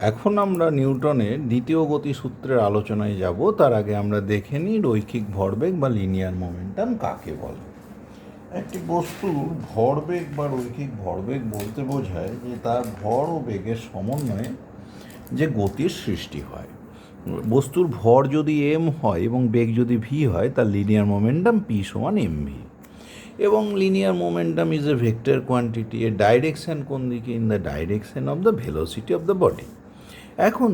এখন আমরা নিউটনের দ্বিতীয় গতিসূত্রের আলোচনায় যাব। তার আগে আমরা দেখে নিই রৈখিক ভরবেগ বা লিনিয়ার মোমেন্টাম কাকে বলে। একটি বস্তুর ভরবেগ বা রৈখিক ভরবেগ বলতে বোঝায় যে তার ভর ও বেগের সমন্বয়ে যে গতির সৃষ্টি হয়। বস্তুর ভর যদি এম হয় এবং বেগ যদি ভি হয়, তার লিনিয়ার মোমেন্টাম পি সমান এম ভি। এবং linear momentum is a vector quantity, এর ডাইরেকশান কোন দিকে? In the direction of the velocity of the body. এখন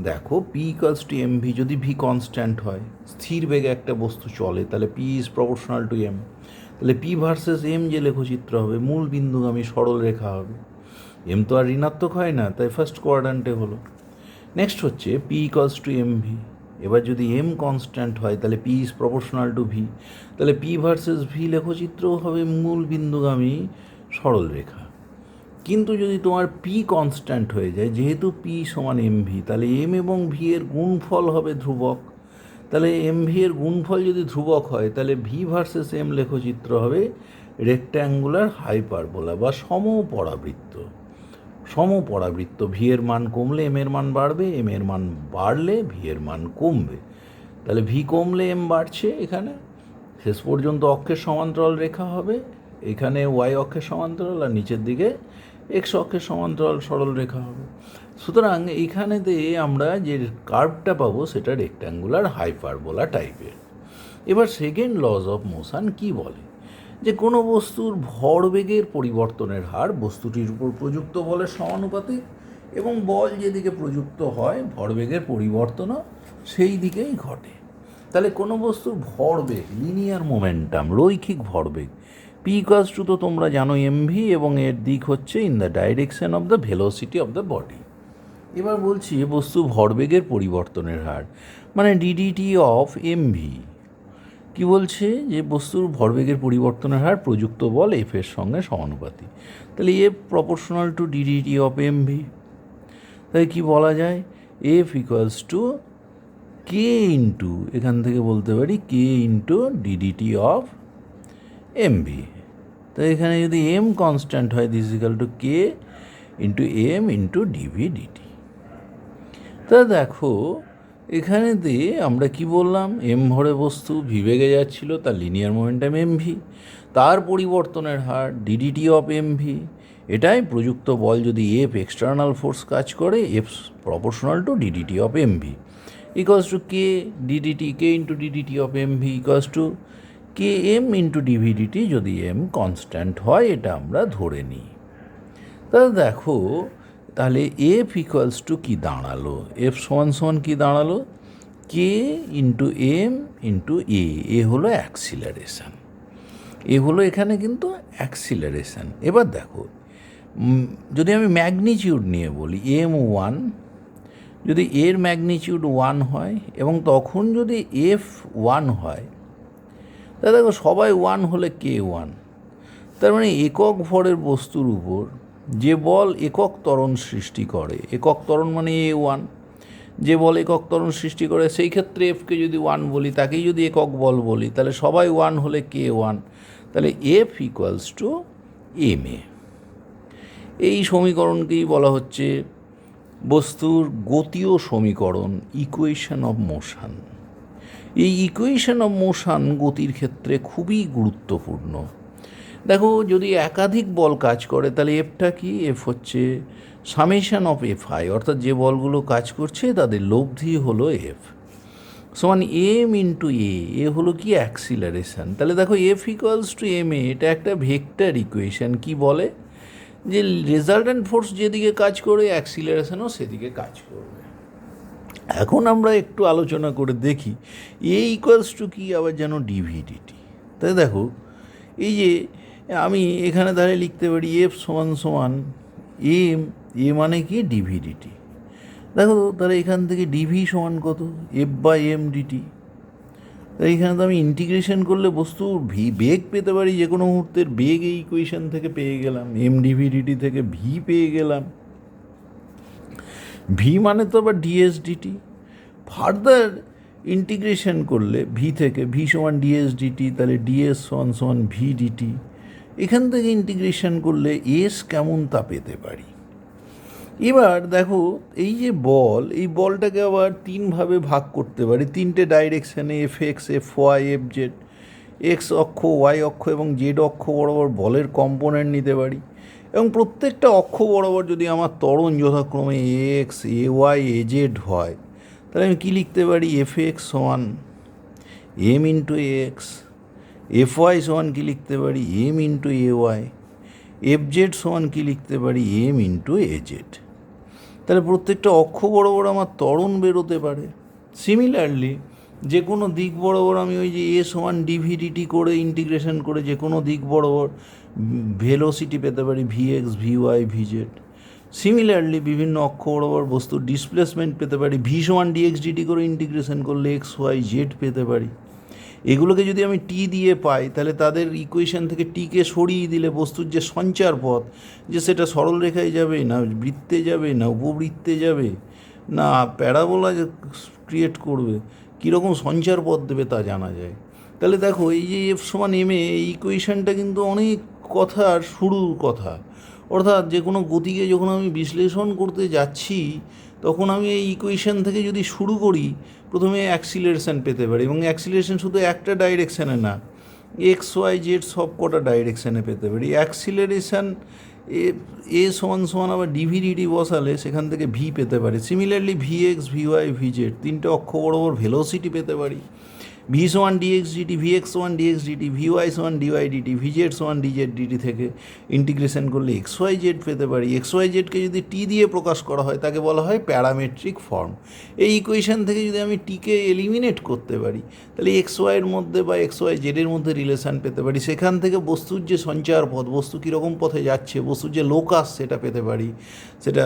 দেখো P equals to M V, যদি ভি কনস্ট্যান্ট হয়, স্থির বেগে একটা বস্তু চলে, তাহলে P is proportional to M. তাহলে পি ভার্সেস এম যে লেখচিত্র হবে, মূল বিন্দুগামী সরল রেখা হবে। এম তো আর ঋণাত্মক হয় না, তাই ফার্স্ট কোয়াড্রান্টে হলো। নেক্সট হচ্ছে P equals to M V. এবার যদি এম কনস্ট্যান্ট হয়, তাহলে P is proportional to V. তাহলে পি ভার্সেস ভি লেখচিত্রও হবে মূল বিন্দুগামী সরল রেখা। কিন্তু যদি তোমার পি কনস্ট্যান্ট হয়ে যায়, যেহেতু পি সমান এম ভি, তাহলে এম এবং ভি এর গুণফল হবে ধ্রুবক। তাহলে এম ভি এর গুণফল যদি ধ্রুবক হয়, তাহলে ভি ভার্সেস এম লেখচিত্র হবে রেক্ট্যাঙ্গুলার হাইপারবোলা বা সমপরাবৃত্ত। সমপরাবৃত্ত, ভি এর মান কমলে এম এর মান বাড়বে, এম এর মান বাড়লে ভি এর মান কমবে। তাহলে ভি কমলে এম বাড়ছে, এখানে শেষ পর্যন্ত অক্ষের সমান্তরাল রেখা হবে, এখানে ওয়াই অক্ষের সমান্তরাল, আর নিচের দিকে এক্স অক্ষের সমান্তরাল সরল রেখা হবে। সুতরাং এইখানেতে আমরা যে কার্ভটা পাবো সেটা রেক্ট্যাঙ্গুলার হাইপারবোলা টাইপের। এবার সেকেন্ড লজ অফ মোশন কি বলে? যে কোনো বস্তুর ভরবেগের পরিবর্তনের হার বস্তুটির উপর প্রযুক্ত বলের সমানুপাতিক, এবং বল যেদিকে প্রযুক্ত হয় ভরবেগের পরিবর্তনও সেই দিকেই ঘটে। তাহলে কোনো বস্তুর ভরবেগ, লিনিয়ার মোমেন্টাম, রৈখিক ভরবেগ, পি ইকুয়ালস টু তো তোমরা জানো এমভি, এবং এর দিক হচ্ছে in the direction of the velocity of the body. এবার বলছি বস্তু ভরবেগের পরিবর্তনের হার, মানে ডিডিটি অফ এমভি। কি বলছে? যে বস্তুর ভরবেগের পরিবর্তনের হার প্রযুক্ত বল এফ এর সঙ্গে সমানুপাতিক। তাহলে F proportional to D D T of M V. তাই কি বলা যায়? F equals to K into, এখান থেকে বলতে পারি K into D D T of M V. তো এখানে যদি এম কনস্ট্যান্ট হয়, this equal to K into M into D V D T. তা দেখো এখানেতে আমরা কি বললাম? এম ভরে বস্তু ভি বেগে যাচ্ছিল, তার লিনিয়ার মোমেন্টাম এম ভি, তার পরিবর্তনের হার ডিডিটি অফ এম ভি। এটাই প্রযুক্ত বল যদি এফ এক্সটার্নাল ফোর্স কাজ করে, F proportional to D D T of M V equals to K D D T, K into D D T of M V equals to K M into D V D T, যদি M constant হয়, এটা আমরা ধরে নিই। তাহলে দেখো, তাহলে এফ ইকুয়ালস টু কী দাঁড়ালো? এফ সমান সমান কী দাঁড়ালো? কে ইন্টু এম ইন্টু এ হলো অ্যাক্সিলারেশান, এ হলো এখানে কিন্তু অ্যাক্সিলারেশান। এবার দেখো, যদি আমি ম্যাগনিচিউড নিয়ে বলি, এম ওয়ান, যদি এর ম্যাগনিচিউড ওয়ান হয় এবং তখন যদি এফ ওয়ান হয়, তা দেখো সবাই ওয়ান হলে কে ওয়ান। তার মানে একক ভরের বস্তুর উপর যে বল একক ত্বরণ সৃষ্টি করে, একক ত্বরণ মানে এ ওয়ান, যে বল একক ত্বরণ সৃষ্টি করে, সেই ক্ষেত্রে এফকে যদি ওয়ান বলি, তাকেই যদি একক বল বলি, তাহলে সবাই ওয়ান হলে কে ওয়ান। তাহলে এফ ইকুয়ালস টু এম এ। এই সমীকরণকেই বলা হচ্ছে বস্তুর গতীয় সমীকরণ, ইকুয়েশন অফ মোশন। এই ইকুয়েশন অফ মোশন গতির ক্ষেত্রে খুবই গুরুত্বপূর্ণ। দেখো, যদি একাধিক বল কাজ করে, তাহলে এফটা কি? এফ হচ্ছে সামেশন অফ এফ আই, অর্থাৎ যে বলগুলো কাজ করছে তাদের লব্ধি হলো এফ, সমান এম ইন্টু এ হলো কি? অ্যাক্সিলারেশান। তাহলে দেখো এফ ইকুয়ালস টু এম এ, এটা একটা ভেক্টর ইকুয়েশন। কি বলে? যে রেজাল্ট্যান্ট ফোর্স যেদিকে কাজ করে, অ্যাক্সিলারেশনও সেদিকে কাজ করবে। এখন আমরা একটু আলোচনা করে দেখি এ ইকুয়ালস টু কি আবার যেন ডিভিডিটি। তাই দেখো, এই যে আমি এখানে তাহলে লিখতে পারি এফ সমান সমান এম, এ মানে কি? ডিভিডিটি। দেখো তাহলে এখান থেকে ডিভি সমান কত? F by M D T. তাই এখানে তো আমি ইন্টিগ্রেশন করলে বস্তুর বেগ পেতে পারি, যে কোনো মুহূর্তের বেগ এই ইকুয়েশন থেকে পেয়ে গেলাম, এম ডিভিডিটি থেকে ভি পেয়ে গেলাম। ভি মানে তো আবার ডিএস ডিটি। ফার্দার ইন্টিগ্রেশন করলে ভি থেকে ভি সমান ডিএস ডিটি, তাহলে ডিএস সমান সমান ভি ডিটি। এখান থেকে ইন্টিগ্রেশন করলে এস কেমন তা পেতে পারি। এবার দেখো এই যে বল, এই বলটাকে আবার তিনভাবে ভাগ করতে পারি, তিনটে ডাইরেকশানে, F X, F Y, F Z. X অক্ষ, ওয়াই অক্ষ এবং জেড অক্ষ বরাবর বলের কম্পোনেন্ট নিতে পারি, এবং প্রত্যেকটা অক্ষ বরাবর যদি আমার ত্বরণ যথাক্রমে A X, A Y, A Z হয়, তাহলে আমি কী লিখতে পারি? এফ এক্স সমান M into A X, F Y সমান কী লিখতে পারি? M into A Y, F Z সমান কী লিখতে পারি? M into A Z. তাহলে প্রত্যেকটা অক্ষ বরাবর আমার ত্বরণ বেরোতে পারে। সিমিলারলি যে কোনো দিক বরাবর আমি ওই যে এ সমান ডিভিডিটি করে ইন্টিগ্রেশন করে যে কোনো দিক বরাবর ভেলোসিটি পেতে পারি, V X, V Y, V Z. Similarly বিভিন্ন অক্ষ বরাবর বস্তুর ডিসপ্লেসমেন্ট পেতে পারি, ভি সমান ডিএক্স ডিটি করে ইন্টিগ্রেশন করলে এক্স ওয়াই জেড পেতে পারি। এগুলোকে যদি আমি টি দিয়ে পাই, তাহলে তাদের ইকুয়েশন থেকে টিকে সরিয়ে দিলে বস্তুর যে সঞ্চার পথ, যে সেটা সরল রেখায় যাবে, না বৃত্তে যাবে, না উপবৃত্তে যাবে, না প্যারাবোলা ক্রিয়েট করবে, কীরকম সঞ্চার পথ দেবে তা জানা যায়। তাহলে দেখো এই যে এফ সমান এম এ, এই ইকুয়েশনটা কিন্তু অনেক কথার শুরুর কথা। অর্থাৎ যে কোনো গতিকে যখন আমি বিশ্লেষণ করতে যাচ্ছি, তখন আমি এই ইকুয়েশন থেকে যদি শুরু করি, প্রথমে অ্যাক্সিলারেশন পেতে পারি, এবং অ্যাক্সিলারেশন শুধু একটা ডাইরেকশানে না, এক্স ওয়াই জেড সব কটা ডাইরেকশানে পেতে পারি। অ্যাক্সিলারেশন এ সমান সমান আবার ডিভিডিটি বসালে সেখান থেকে ভি পেতে পারি। Similarly V X, V Y, V Z তিনটে অক্ষ বরাবর ভেলোসিটি পেতে পারি। ভি সমান ডিএক্স ডিটি, ভি এক্স সমান ডিএক্স ডিটি, ভি ওয়াই সমান ডিওয়াই ডিটি, ভি জেড সমান ডিজেড ডিটি থেকে ইন্টিগ্রেশন করলে এক্স ওয়াই জেড পেতে পারি। এক্স ওয়াই জেডকে যদি টি দিয়ে প্রকাশ করা হয়, তাকে বলা হয় প্যারামেট্রিক ফর্ম। এই ইকুয়েশন থেকে যদি আমি টিকে এলিমিনেট করতে পারি, তাহলে এক্স ওয়াইয়ের মধ্যে বা এক্স ওয়াই জেডের মধ্যে রিলেশান পেতে পারি। সেখান থেকে বস্তুর যে সঞ্চার পথ, বস্তু কীরকম পথে যাচ্ছে, বস্তুর যে লোকাস সেটা পেতে পারি, সেটা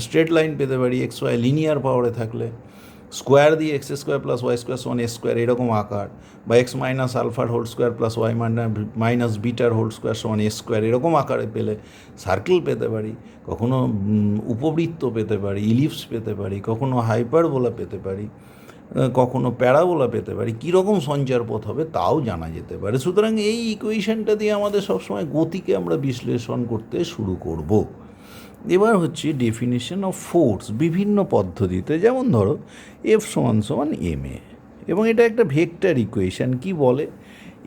স্ট্রেট লাইন পেতে পারি এক্স ওয়াই লিনিয়ার পাওয়ারে থাকলে। স্কোয়ার দিয়ে X square plus Y square সমান এস স্কোয়ার এরকম আকার, বা এক্স মাইনাস আলফার whole square plus Y minus বিটার হোল স্কোয়ার সমান এস স্কোয়ার এরকম আকারে পেলে সার্কেল পেতে পারি, কখনো উপবৃত্ত পেতে পারি, ইলিপস পেতে পারি, কখনো হাইপারবোলা পেতে পারি, কখনো প্যারাবোলা পেতে পারি। কীরকম সঞ্চার পথ হবে তাও জানা যেতে পারে। সুতরাং এই ইকুয়েশনটা দিয়ে আমাদের সবসময় গতিকে আমরা বিশ্লেষণ করতে শুরু করব। এবার হচ্ছে ডেফিনেশন অফ ফোর্স বিভিন্ন পদ্ধতিতে, যেমন ধরো এফ সমান সমান এম এ, এবং এটা একটা ভেক্টর ইকুয়েশান। কি বলে?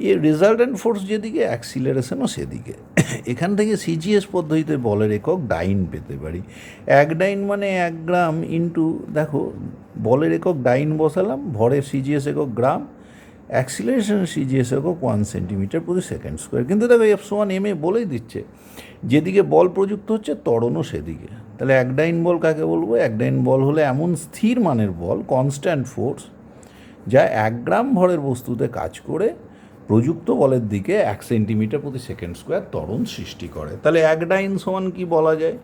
এর রেজাল্ট্যান্ট ফোর্স যেদিকে, অ্যাক্সিলারেশনও সেদিকে। এখান থেকে সিজিএস পদ্ধতিতে বলের একক ডাইন পেতে পারি। এক ডাইন মানে 1 গ্রাম ইন্টু, দেখো বলের একক ডাইন বসালাম, ভরের সিজিএস একক গ্রাম, অ্যাক্সিলারেশন সিজিএস একক 1 সেন্টিমিটার প্রতি সেকেন্ড স্কোয়ার। কিন্তু দেখো এফ সমান এম এ বলেই দিচ্ছে যেদিকে বল প্রযুক্ত হচ্ছে ত্বরণও সেদিকে। তাহলে এক ডাইন বল কাকে বলবো? এক ডাইন বল হলে এমন স্থির মানের বল, কনস্ট্যান্ট ফোর্স, যা 1 গ্রাম ভরের বস্তুতে কাজ করে প্রযুক্ত বলের দিকে 1 সেন্টিমিটার প্রতি সেকেন্ড স্কোয়ার ত্বরণ সৃষ্টি করে। তাহলে এক ডাইন সমান কি বলা যায়?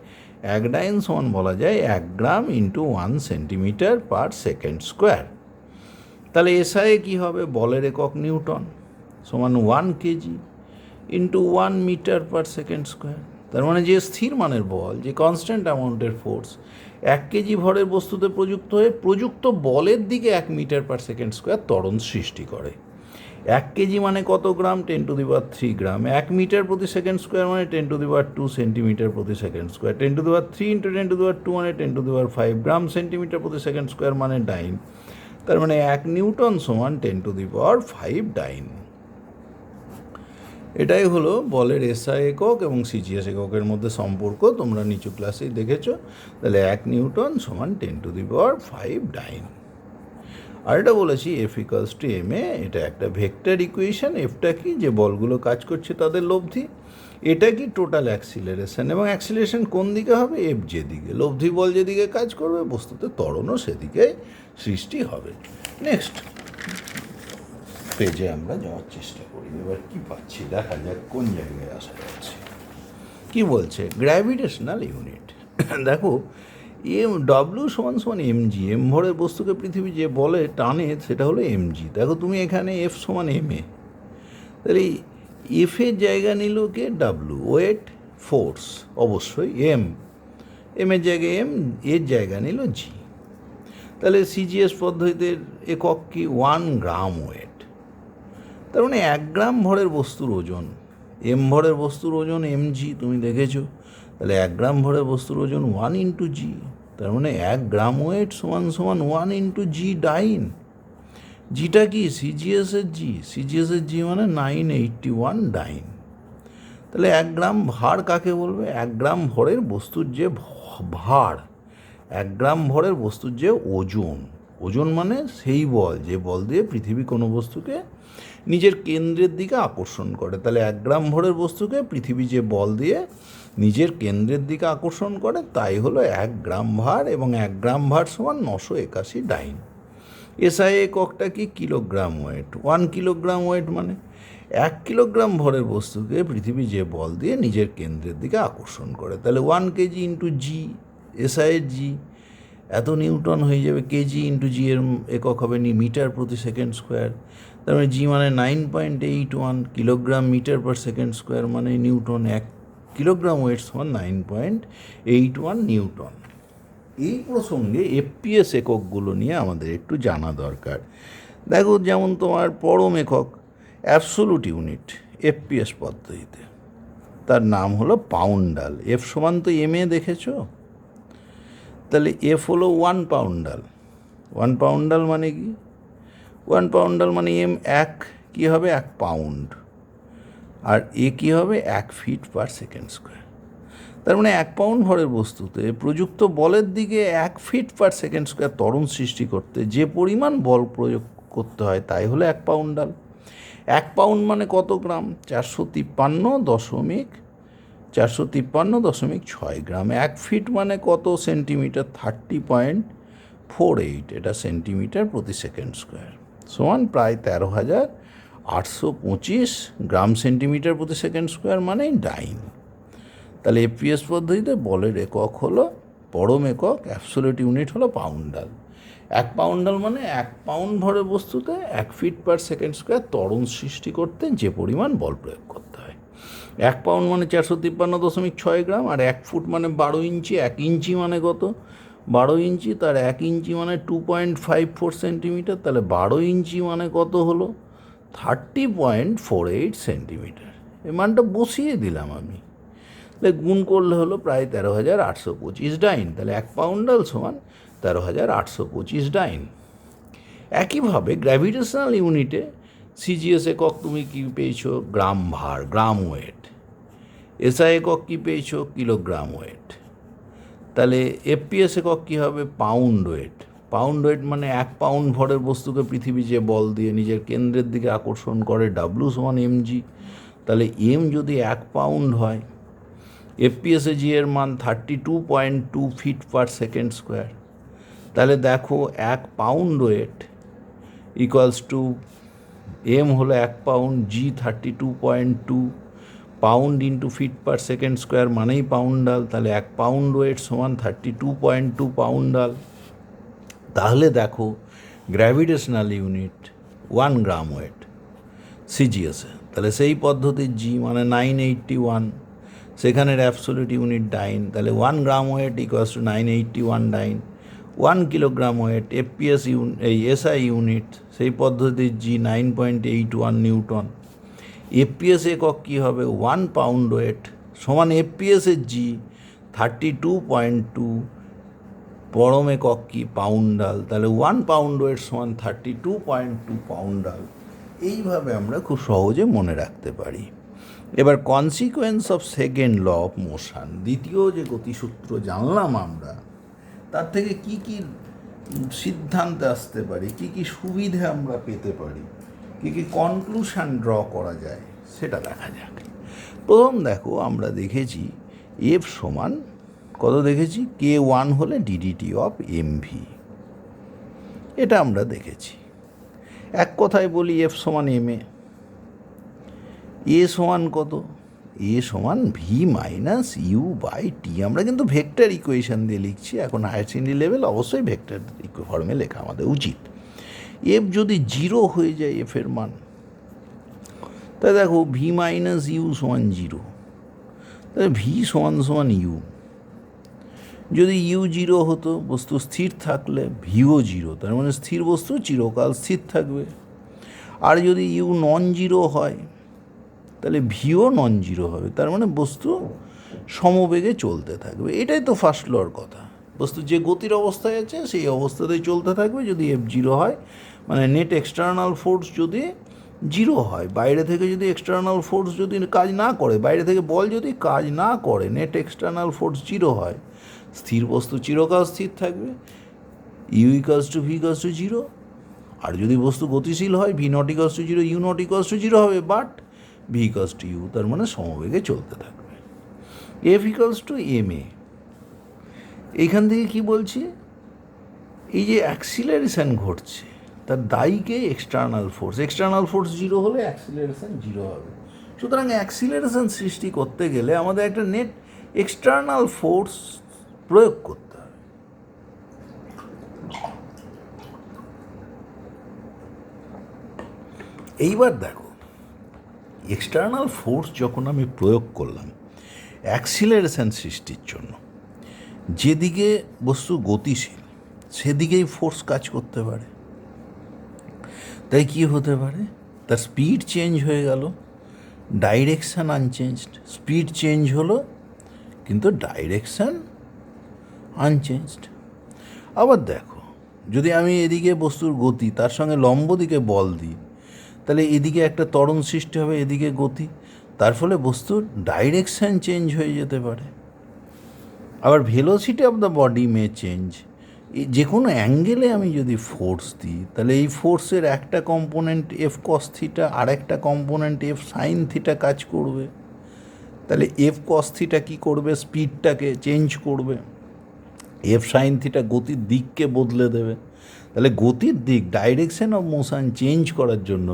এক ডাইন সমান বলা যায় 1 gram into 1 centimetre per second square. তাহলে এসআই কী হবে? বলের একক নিউটন সমান 1 K G into 1 metre per second square. তার মানে যে স্থির মানের বল, যে কনস্ট্যান্ট অ্যামাউন্টের ফোর্স 1 কেজি ভরের বস্তুতে প্রযুক্ত হয়ে প্রযুক্ত বলের দিকে 1 মিটার পার সেকেন্ড স্কোয়ার ত্বরণ সৃষ্টি করে। 1 কেজি মানে কত গ্রাম? 10³ গ্রাম। 1 মিটার প্রতি সেকেন্ড স্কোয়ার মানে 10² সেন্টিমিটার প্রতি সেকেন্ড স্কোয়ার। 10³ ইন্টু 10² মানে 10⁵ গ্রাম সেন্টিমিটার প্রতি সেকেন্ড স্কোয়ার মানে ডাইন। তার মানে 1 নিউটন সমান 10⁵ ডাইন। এটাই হলো বলের এসআই একক এবং সিজিএস এককের মধ্যে সম্পর্ক, তোমরা নিচু ক্লাসেই দেখেছো। তাহলে 1 নিউটন সমান 10⁵ ডাইন। আর এটা বলেছি এফ ইকুয়ালস টু এম এ, এটা একটা ভেক্টর ইকুয়েশন। এফটা কি? যে বলগুলো কাজ করছে তাদের লব্ধি। এটা কি? Total acceleration. এবং অ্যাক্সিলারেশন কোন দিকে হবে? এফ যেদিকে, লব্ধি বল যেদিকে কাজ করবে বস্তুতে ত্বরণও সেদিকে সৃষ্টি হবে। নেক্সট পেজে আমরা যাওয়ার চেষ্টা করি। এবার কি পাচ্ছি দেখা যাক কোন জায়গায় আসা যাচ্ছে। কি বলছে? Gravitational unit. দেখো এম ডব্লিউ সমান সমান এমজি। এম ভরের বস্তুকে পৃথিবী যে বলে টানে সেটা হলো এমজি। দেখো তুমি এখানে এফ সমান এম এ, তাহলে এফের জায়গা নিল কে? ডাব্লু। ওয়েট, ফোর্স অবশ্যই এম, এমের জায়গায় এম, এর জায়গা নিল জি। তাহলে সিজিএস পদ্ধতিতে একক কি? 1 গ্রাম ওয়েট। তার মানে 1 গ্রাম ভরের বস্তুর ওজন, এম ভরের বস্তুর ওজন এমজি, তুমি দেখেছো। তাহলে 1 গ্রাম ভরের বস্তুর ওজন 1 ইন্টু জি, তার মানে 1 গ্রাম ওয়েট সমান সমান 1 ইন্টু জি ডাইন। জিটা কি সিজিএসের জি, সিজিএসের জি মানে 981 ডাইন। তাহলে 1 গ্রাম ভার কাকে বলবে? 1 গ্রাম ভরের বস্তুর যে ভার, 1 গ্রাম ভরের বস্তুর যে ওজন, ওজন মানে সেই বল যে বল দিয়ে পৃথিবী কোনো বস্তুকে নিজের কেন্দ্রের দিকে আকর্ষণ করে। তাহলে 1 গ্রাম ভরের বস্তুকে পৃথিবী যে বল দিয়ে নিজের কেন্দ্রের দিকে আকর্ষণ করে তাই হলো 1 গ্রাম ভার, এবং 1 গ্রাম ভার সমান 981 ডাইন। এসআই এককটা কি? Kilogram wait. 1 কিলোগ্রাম ওয়েট মানে 1 কিলোগ্রাম ভরের বস্তুকে পৃথিবী যে বল দিয়ে নিজের কেন্দ্রের দিকে আকর্ষণ করে। তাহলে 1 কেজি ইন্টু জি, এসআইয়ের জি এত নিউটন হয়ে যাবে। কেজি ইন্টু জি এর একক হবে মিটার প্রতি সেকেন্ড স্কোয়ার। তার মানে জি মানে 9.81, kilogram metre per second square মানে নিউটন। 1 কিলোগ্রাম ওয়েট সমান 9.81 নিউটন। এই প্রসঙ্গে এফপিএস এককগুলো নিয়ে আমাদের একটু জানা দরকার। দেখো, যেমন তোমার পরম একক অ্যাবসোলুট ইউনিট এফপিএস পদ্ধতিতে তার নাম হলো পাউন্ডাল। এফ সমান তো এম এ দেখেছো, তাহলে এফ হলো 1 পাউন্ডাল। 1 পাউন্ডাল মানে কি? 1 পাউন্ডাল মানে এম কী হবে? 1 পাউন্ড। আর এ কী হবে? 1 ফিট পার সেকেন্ড স্কোয়ার। তার মানে 1 পাউন্ড ভরের বস্তুতে প্রযুক্ত বলের দিকে 1 ফিট পার সেকেন্ড স্কোয়ার ত্বরণ সৃষ্টি করতে যে পরিমাণ বল প্রয়োগ করতে হয় তাই হলো 1 পাউন্ডাল। 1 পাউন্ড মানে কত গ্রাম? 453.6 গ্রাম। 1 ফিট মানে কত সেন্টিমিটার? 30.48, এটা সেন্টিমিটার প্রতি সেকেন্ড স্কোয়ার, সমান প্রায় 13,825 গ্রাম সেন্টিমিটার প্রতি সেকেন্ড স্কোয়ার মানে ডাইন। তাহলে এফপিএস পদ্ধতিতে বলের একক হলো পরম একক, অ্যাবসোলিউট ইউনিট হলো পাউন্ডাল। 1 পাউন্ডাল মানে 1 পাউন্ড ভরের বস্তুতে 1 ফিট পার সেকেন্ড স্কোয়ার ত্বরণ সৃষ্টি করতে যে পরিমাণ বল প্রয়োগ করতে হয়। 1 পাউন্ড মানে 453.6 গ্রাম, আর 1 ফুট মানে 12 ইঞ্চি। 1 ইঞ্চি মানে কত? 12 ইঞ্চি, তার 1 ইঞ্চি মানে 2.54 সেন্টিমিটার। তাহলে 12 ইঞ্চি মানে কত হলো? 30.48 সেন্টিমিটার। এই মানটা বসিয়ে দিলাম আমি, তাহলে গুণ করলে হলো প্রায় 13,825 ডাইন। তাহলে 1 পাউন্ডাল সমান 13,825 ডাইন। একইভাবে গ্র্যাভিটেশনাল ইউনিটে সিজিএস একক তুমি কী পেয়েছো? গ্রাম ভার, গ্রাম ওয়েট। এসআই একক কী পেয়েছো? Kilogram wait. তাহলে এফপিএস একক কী হবে? Pound wait. পাউন্ড ওয়েট মানে 1 পাউন্ড ভরের বস্তুকে পৃথিবী যে বল দিয়ে নিজের কেন্দ্রের দিকে আকর্ষণ করে, ডাব্লু সমান এমজি। তাহলে এম যদি 1 পাউন্ড হয়, এফপিএসে জি এর মান 32.2 ফিট পার সেকেন্ড স্কোয়ার। তাহলে দেখো 1 pound weight equals to M হলো 1 pound, G 32.2 pound into feet per second square মানেই পাউন্ডাল। তাহলে 1 পাউন্ড ওয়েট সমান 32.2 পাউন্ডাল। তাহলে দেখো গ্র্যাভিটেশনাল ইউনিট 1 গ্রাম ওয়েট সিজিএসে, তাহলে সেই পদ্ধতির জি মানে 981, সেখানের অ্যাবসোলিউট ইউনিট ডাইন। তাহলে 1 gram weight equals to 981 dyne. 1 kilogram weight FPS এই এসআই ইউনিট, সেই পদ্ধতির জি 9.81 নিউটন। এফপিএস একক কী হবে? 1 পাউন্ড ওয়েট সমান এফপিএসের জি 32.2, পরম একক কি? পাউন্ডাল। তাহলে 1 পাউন্ড ওয়েট সমান 32.2 পাউন্ডাল। এইভাবে আমরা খুব সহজে মনে রাখতে পারি। এবার consequence of second law of motion, দ্বিতীয় যে গতিসূত্র জানলাম আমরা, তার থেকে কি কি সিদ্ধান্তে আসতে পারি, কি কি সুবিধে আমরা পেতে পারি, কি কি কনক্লুশন ড্র করা যায় সেটা দেখা যাক। প্রথম দেখো, আমরা দেখেছি এফ সমান কত দেখেছি? K1 হলে ডিডিটি অফ এমভি, এটা আমরা দেখেছি। এক কথায় বলি এফ সমান এম এ সমান কত? এ সমান V minus you by T. আমরা কিন্তু ভেক্টর ইকুয়েশন দিয়ে লিখছি, এখন হায়ার সেকেন্ডারি লেভেল অবশ্যই ভেক্টর ফর্মে লেখা আমাদের উচিত। এফ যদি 0 হয়ে যায় এফের মান, তাই দেখো ভি মাইনাস ইউ সমান 0, তাহলে ভি সমান সমান ইউ। যদি ইউ 0 হতো, বস্তু স্থির থাকলে ভিও 0, তার মানে স্থির বস্তু চিরকাল স্থির থাকবে। আর যদি ইউ নন জিরো হয় তাহলে ভিও নন জিরো হবে, তার মানে বস্তু সমবেগে চলতে থাকবে। এটাই তো ফার্স্ট লর কথা। বস্তু যে গতির অবস্থায় আছে সেই অবস্থাতেই চলতে থাকবে। যদি এফ জিরো হয়, মানে নেট এক্সটার্নাল ফোর্স যদি জিরো হয়, বাইরে থেকে যদি এক্সটার্নাল ফোর্স যদি কাজ না করে, বাইরে থেকে বল যদি কাজ না করে, নেট এক্সটার্নাল ফোর্স জিরো হয়, স্থির বস্তু চিরকাল স্থির থাকবে, U equals to V equals to zero. আর যদি বস্তু গতিশীল হয়, V not equals to zero, U not equals to zero হবে, but V equals to U, তার মানে সমবেগে চলতে থাকবে। F equals to M A. এইখান থেকে কি বলছি, এই যে অ্যাক্সিলারেশন ঘটছে তার দায়ীকে এক্সটার্নাল ফোর্স জিরো হলে অ্যাক্সিলারেশন জিরো হবে। সুতরাং অ্যাক্সিলারেশন সৃষ্টি করতে গেলে আমাদের একটা নেট এক্সটার্নাল ফোর্স প্রয়োগ করতে হবে। এইবার দেখো, এক্সটার্নাল ফোর্স যখন আমি প্রয়োগ করলাম অ্যাক্সিলারেশন সৃষ্টির জন্য, যেদিকে বস্তু গতিশীল সেদিকেই ফোর্স কাজ করতে পারে। তাই কি হতে পারে, তার স্পিড চেঞ্জ হয়ে গেল, ডাইরেকশান আনচেঞ্জড। স্পিড চেঞ্জ হলো কিন্তু ডাইরেকশান আনচেঞ্জড। আবার দেখো, যদি আমি এদিকে বস্তুর গতি তার সঙ্গে লম্ব দিকে বল দিই, তাহলে এদিকে একটা ত্বরণ সৃষ্টি হবে, এদিকে গতি, তার ফলে বস্তুর ডাইরেকশান চেঞ্জ হয়ে যেতে পারে। আবার velocity of the body May change. যে কোনো অ্যাঙ্গেলে আমি যদি ফোর্স দিই, তাহলে এই ফোর্সের একটা কম্পোনেন্ট এফ কস থিটা আর একটা কম্পোনেন্ট এফ সাইন থিটা কাজ করবে। তাহলে এফ কস থিটা কী করবে, স্পিডটাকে চেঞ্জ করবে, এফ সাইন থিটা গতির দিককে বদলে দেবে। তাহলে গতির দিক, ডাইরেকশন অফ মোশন চেঞ্জ করার জন্য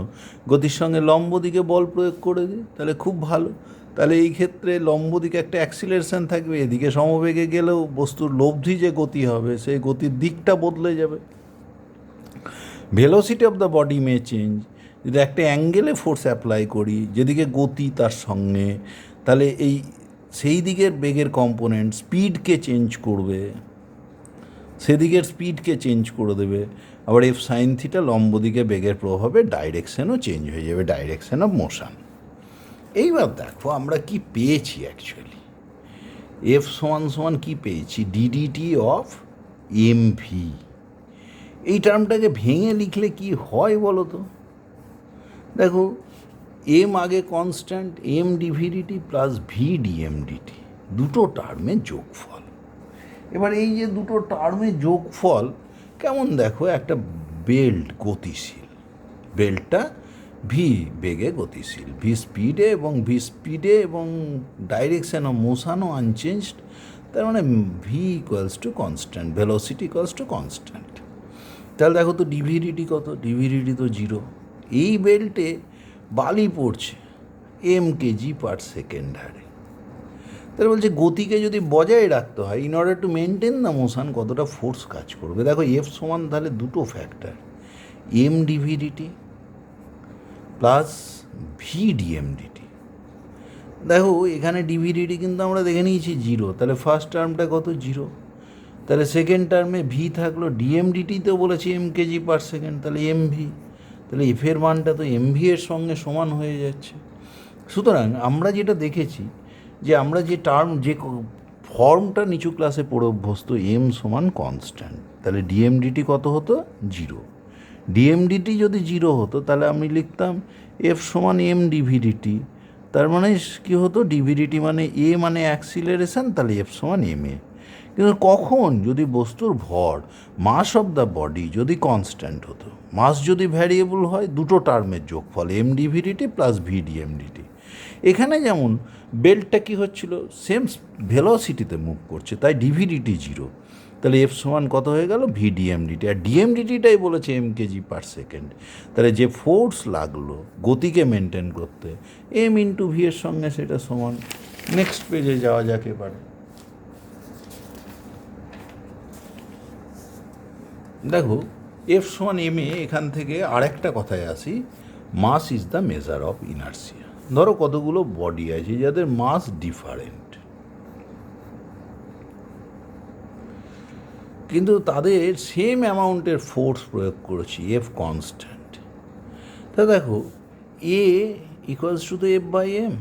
গতির সঙ্গে লম্ব দিকে বল প্রয়োগ করে দিই, তাহলে খুব ভালো। তাহলে এই ক্ষেত্রে লম্ব দিকে একটা অ্যাক্সিলারেশন থাকবে, এদিকে সমবেগে গেলেও বস্তুর লব্ধি যে গতি হবে সেই গতির দিকটা বদলে যাবে। Velocity of the body May change. যদি একটা অ্যাঙ্গেলে ফোর্স অ্যাপ্লাই করি, যেদিকে গতি তার সঙ্গে, তাহলে এই সেই দিকের বেগের কম্পোনেন্ট স্পিডকে চেঞ্জ করবে, সেদিকের স্পিডকে চেঞ্জ করে দেবে। আবার এফ সাইন থিটা লম্ব দিকে বেগের প্রভাবে ডাইরেকশানও চেঞ্জ হয়ে যাবে, ডাইরেকশান অফ মোশন। এইবার দেখো আমরা কি পেয়েছি অ্যাকচুয়ালি, এফ সমান সমান কী পেয়েছি, ডিডিটি অফ এম ভি। এই টার্মটাকে ভেঙে লিখলে কি হয় বলো তো। দেখো, এম আগে constant, M D V D T plus V ডিএমডিটি, দুটো টার্মের যোগফল। এবার এই যে দুটো টার্মের যোগফল কেমন, দেখো একটা বেল্ট গতিশীল, বেল্টটা ভি বেগে গতিশীল, ভি স্পিডে এবং ডাইরেকশন অফ মোশনও আনচেঞ্জড। তার মানে V equals to constant, velocity equals to constant. তাহলে দেখো তো ডিভিডিটি কত, ডিভিডিটি তো জিরো। এই বেল্টে বালি পড়ছে এম কেজি পার সেকেন্ড হারে। তাহলে বলছে গতিকে যদি বজায় রাখতে হয়, in order to maintain the motion, কতটা ফোর্স কাজ করবে। দেখো এফ সমান তাহলে দুটো factor, M D V D T plus V D M D T. দেখো এখানে ডিভিডিটি কিন্তু আমরা দেখে নিয়েছি জিরো, তাহলে ফার্স্ট টার্মটা কত, জিরো। তাহলে সেকেন্ড টার্মে ভি থাকলো, ডিএমডিটিতেও বলেছি এম কেজি পার সেকেন্ড, তাহলে এম ভি। তাহলে এফের মানটা তো এম ভি এর সঙ্গে সমান হয়ে যাচ্ছে। সুতরাং আমরা যেটা দেখেছি যে আমরা যে টার্ম, যে ফর্মটা নিচু ক্লাসে পড়ে অভ্যস্ত, এম সমান কনস্ট্যান্ট, তাহলে ডিএমডিটি কত হতো, জিরো। ডিএমডিটি যদি জিরো হতো তাহলে আমি লিখতাম এফ সমান এম ডিভিডিটি। তার মানে কী হতো, ডিভিডিটি মানে এ মানে অ্যাক্সিলারেশন, তাহলে এফ সমান এম এ। কিন্তু কখন, যদি বস্তুর ভর, মাস অফ দ্য বডি যদি কনস্ট্যান্ট হতো, মাস যদি ভ্যারিয়েবল হয়, দুটো টার্মের যোগফল এম ডিভিডিটি প্লাস ভি ডিএমডিটি। এখানে যেমন বেল্টটা কী হচ্ছিল, সেম ভেলোসিটিতে মুভ করছে, তাই ডিভিডিটি জিরো। তাহলে এফ সমান কত হয়ে গেল, ভি ডিএমডিটি। আর ডিএমডিটিটাই বলেছে এম কেজি পার সেকেন্ড। তাহলে যে ফোর্স লাগলো গতিকে মেনটেন করতে, এম ইন্টু ভি এর সঙ্গে সেটা সমান। নেক্সট পেজে যাওয়া যাক এবারে। দেখো এফ সমান এম এ, এখান থেকে আরেকটা কথায় আসি, mass is the measure of inertia. ধরো কতগুলো বডি আছে যাদের মাস ডিফারেন্ট, কিন্তু তাদের সেম অ্যামাউন্টের ফোর্স প্রয়োগ করেছি, এফ কনস্ট্যান্ট। তা দেখো এ ইকুয়ালস টু তো এফ বাই এম,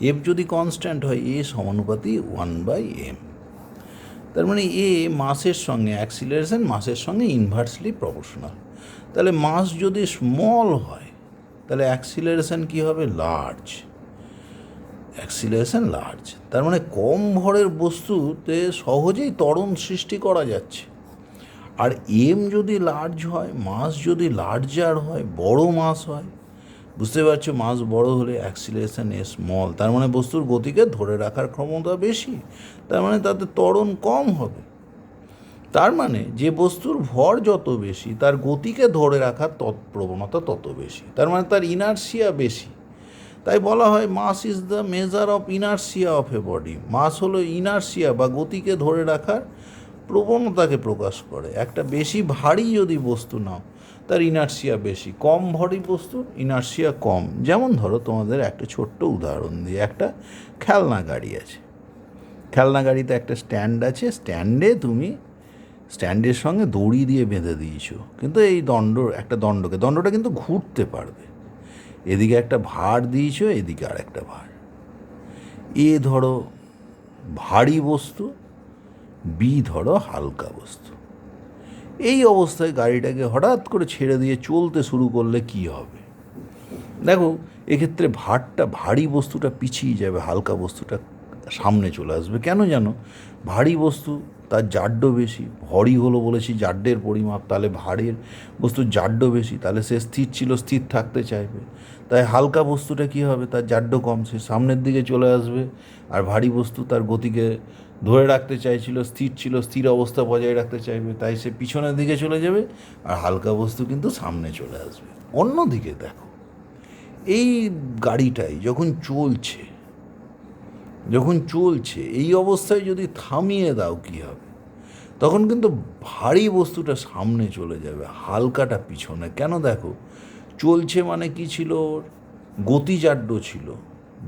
এফ যদি কনস্ট্যান্ট হয় এ সমানুপাতি 1/m। তার মানে এ মাসের সঙ্গে অ্যাক্সিলারেশন মাসের সঙ্গে ইনভার্সলি প্রপোর্শনাল। তাহলে মাস যদি স্মল হয় তাহলে অ্যাক্সিলারেশন কী হবে? লার্জ। অ্যাক্সিলারেশন লার্জ, তার মানে কম ভরের বস্তুতে সহজেই ত্বরণ সৃষ্টি করা যাচ্ছে। আর এম যদি লার্জ হয়, মাস যদি লার্জার হয়, বড় মাস হয়, বুঝতে পারছো, মাস বড় হলে অ্যাক্সিলারেশন এ স্মল, তার মানে বস্তুর গতিকে ধরে রাখার ক্ষমতা বেশি, তার মানে তাতে ত্বরণ কম হবে। তার মানে যে বস্তুর ভর যত বেশি তার গতিকে ধরে রাখার প্রবণতা তত বেশি, তার মানে তার ইনার্সিয়া বেশি। তাই বলা হয় mass is the measure of inertia of a body. Mass হলো ইনার্সিয়া বা গতিকে ধরে রাখার প্রবণতাকে প্রকাশ করে। একটা বেশি ভারী যদি বস্তু নাও তার ইনার্সিয়া বেশি, কম ভারী বস্তুর ইনার্সিয়া কম। যেমন ধরো তোমাদের একটা ছোট্ট উদাহরণ দিয়ে, একটা খেলনা গাড়ি আছে, খেলনা গাড়িতে একটা স্ট্যান্ড আছে, স্ট্যান্ডের সঙ্গে দড়ি দিয়ে বেঁধে দিয়েছো, কিন্তু এই দণ্ডটা কিন্তু ঘুরতে পারবে। এদিকে একটা ভার দিয়েছো, এদিকে আর একটা ভার। এ ধরো ভারী বস্তু, বি ধরো হালকা বস্তু। এই অবস্থায় গাড়িটাকে হঠাৎ করে ছেড়ে দিয়ে চলতে শুরু করলে কি হবে? দেখো, এক্ষেত্রে ভারী বস্তুটা পিছিয়ে যাবে, হালকা বস্তুটা সামনে চলে আসবে। কেন জানো? ভারী বস্তু তার জাড্য বেশি, ভরই হলো বলেছি জাড্যের পরিমাপ, তাহলে ভারীর বস্তুর জাড্য বেশি, তাহলে সে স্থির ছিল, স্থির থাকতে চাইবে। তাই হালকা বস্তুটা কী হবে? তার জাড্য কম, সে সামনের দিকে চলে আসবে। আর ভারী বস্তু তার গতিকে ধরে রাখতে চাইছিল, স্থির ছিল, স্থির অবস্থা বজায় রাখতে চাইবে, তাই সে পিছনের দিকে চলে যাবে। আর হালকা বস্তু কিন্তু সামনে চলে আসবে। অন্যদিকে দেখো, এই গাড়িটাই যখন চলছে এই অবস্থায় যদি থামিয়ে দাও কী হবে? তখন কিন্তু ভারী বস্তুটা সামনে চলে যাবে, হালকাটা পিছনে। কেন? দেখো, চলছে মানে কি ছিল? গতিজাড্য ছিল।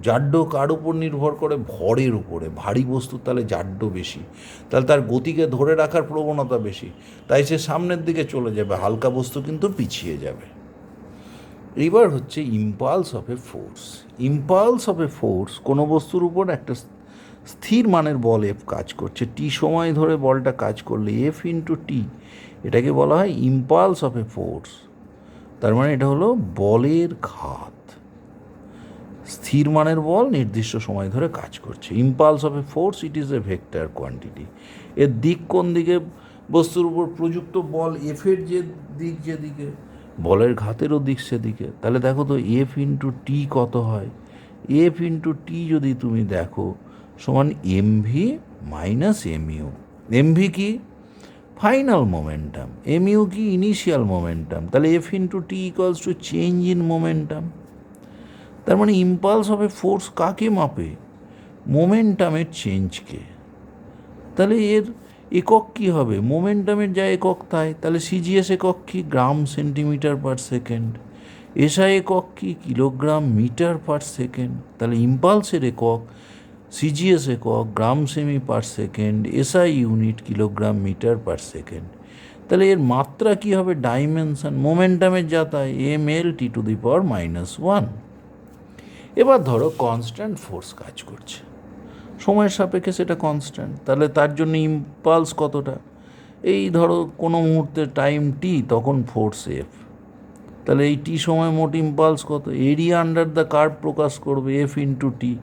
জাড্য কার উপর নির্ভর করে? ভরের উপরে। ভারী বস্তুর তাহলে জাড্য বেশি, তাহলে তার গতিকে ধরে রাখার প্রবণতা বেশি, তাই সে সামনের দিকে চলে যাবে, হালকা বস্তু কিন্তু পিছিয়ে যাবে। এইবার হচ্ছে impulse of a force. Impulse of a force, কোনো বস্তুর উপর একটা স্থির মানের বল এফ কাজ করছে, টি সময় ধরে বলটা কাজ করলে এফ ইন্টু টি, এটাকে বলা হয় ইম্পালস অফ এ ফোর্স। তার মানে এটা হলো বলের ঘাত। স্থির মানের বল নির্দিষ্ট সময় ধরে কাজ করছে। Impulse of a force, it is a vector quantity. এর দিক কোন দিকে? বস্তুর উপর প্রযুক্ত বল এফের যেদিকে, বলের ঘাতেরও দিক সেদিকে। তাহলে দেখো তো এফ ইন্টু টি কত হয়? এফ ইন্টু টি যদি তুমি দেখো সমান এমভি মাইনাস এমইউ। এমভি কি? Final momentum. এমইউ কি? Initial momentum. তাহলে F into T equals to change in momentum. তার মানে ইম্পালস অফ এ ফোর্স কাকে মাপে? মোমেন্টামের চেঞ্জকে। তাহলে এর একক কী হবে? মোমেন্টামের যা একক তাই। তাহলে সিজিএস একক কি? Gram centimetre per second. SI একক কি? Kilogram metre per second. তাহলে ইম্পালসের একক সিজিএস একক গ্রাম সেমি per second, SI unit kilogram metre per second. তাহলে এর মাত্রা কী হবে? ডাইমেনশন। মোমেন্টামের যা তাই, mL(T⁻⁻1). এবার ধরো কনস্ট্যান্ট ফোর্স কাজ করছে, সময়ের সাপেক্ষে সেটা কনস্ট্যান্ট, তাহলে তার জন্য ইম্পালস কতটা? এই ধরো কোনো মুহূর্তে টাইম টি, তখন ফোর্স এফ। তাহলে এই টি সময় মোট ইম্পালস কত? এরিয়া আন্ডার দ্য কার্ভ প্রকাশ করবে এফ ইন্টু টি।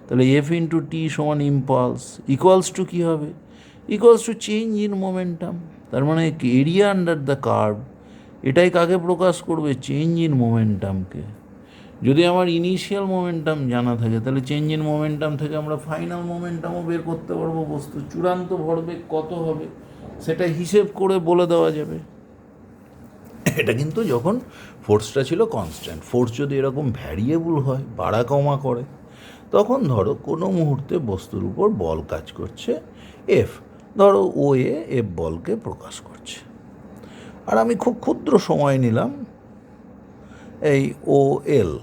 তাহলে এফ ইন্টু টি সমান ইম্পালস ইকুয়ালস টু কী হবে? Equals to change in momentum. তার মানে এরিয়া আন্ডার দ্য কার্ভ, এটাই কাকে প্রকাশ করবে? চেঞ্জ ইন মোমেন্টামকে। যদি আমার ইনিশিয়াল মোমেন্টাম জানা থাকে তাহলে চেঞ্জ ইন মোমেন্টাম থেকে আমরা ফাইনাল মোমেন্টামও বের করতে পারবো। বস্তু চূড়ান্ত ভরবেগ কত হবে সেটা হিসেব করে বলে দেওয়া যাবে। এটা কিন্তু যখন ফোর্সটা ছিল কনস্ট্যান্ট। ফোর্স যদি এরকম ভ্যারিয়েবল হয়, বাড়া কমা করে, তখন ধরো কোনো মুহূর্তে বস্তুর উপর বল কাজ করছে এফ, ধরো ও এফ বলকে প্রকাশ করছে। আর আমি খুব ক্ষুদ্র সময় নিলাম, এই ও এল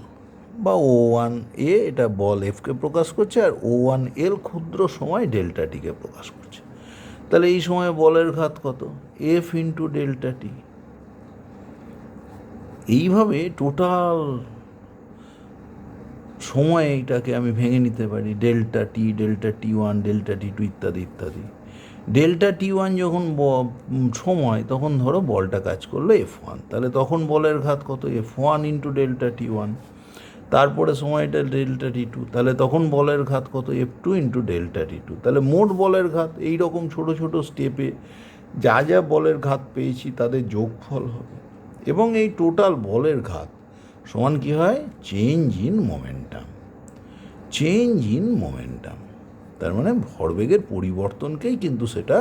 বা O1A, এটা বল এফকে প্রকাশ করছে, আর O1L ক্ষুদ্র সময় ডেল্টাটিকে প্রকাশ করছে। তাহলে এই সময় বলের ঘাত কত? এফ ইন্টু ডেল্টা টি। এইভাবে টোটাল সময় এইটাকে আমি ভেঙে নিতে পারি ডেল্টা T1 ডেল্টা T2 ইত্যাদি ইত্যাদি। ডেল্টা T1 যখন সময়, তখন ধরো বলটা কাজ করলো F1, তাহলে তখন বলের ঘাত কত? F1 into delta T1। তারপরে সময়টা ডেল্টা T2, তাহলে তখন বলের ঘাত কত? F2 into delta T2। তাহলে মোট বলের ঘাত এই রকম ছোটো ছোটো স্টেপে যা যা বলের ঘাত পেয়েছি তাদের যোগফল হবে, এবং এই টোটাল বলের ঘাত সমান কী হয়? Change in momentum. Change in momentum তার মানে ভরবেগের পরিবর্তনকেই কিন্তু সেটা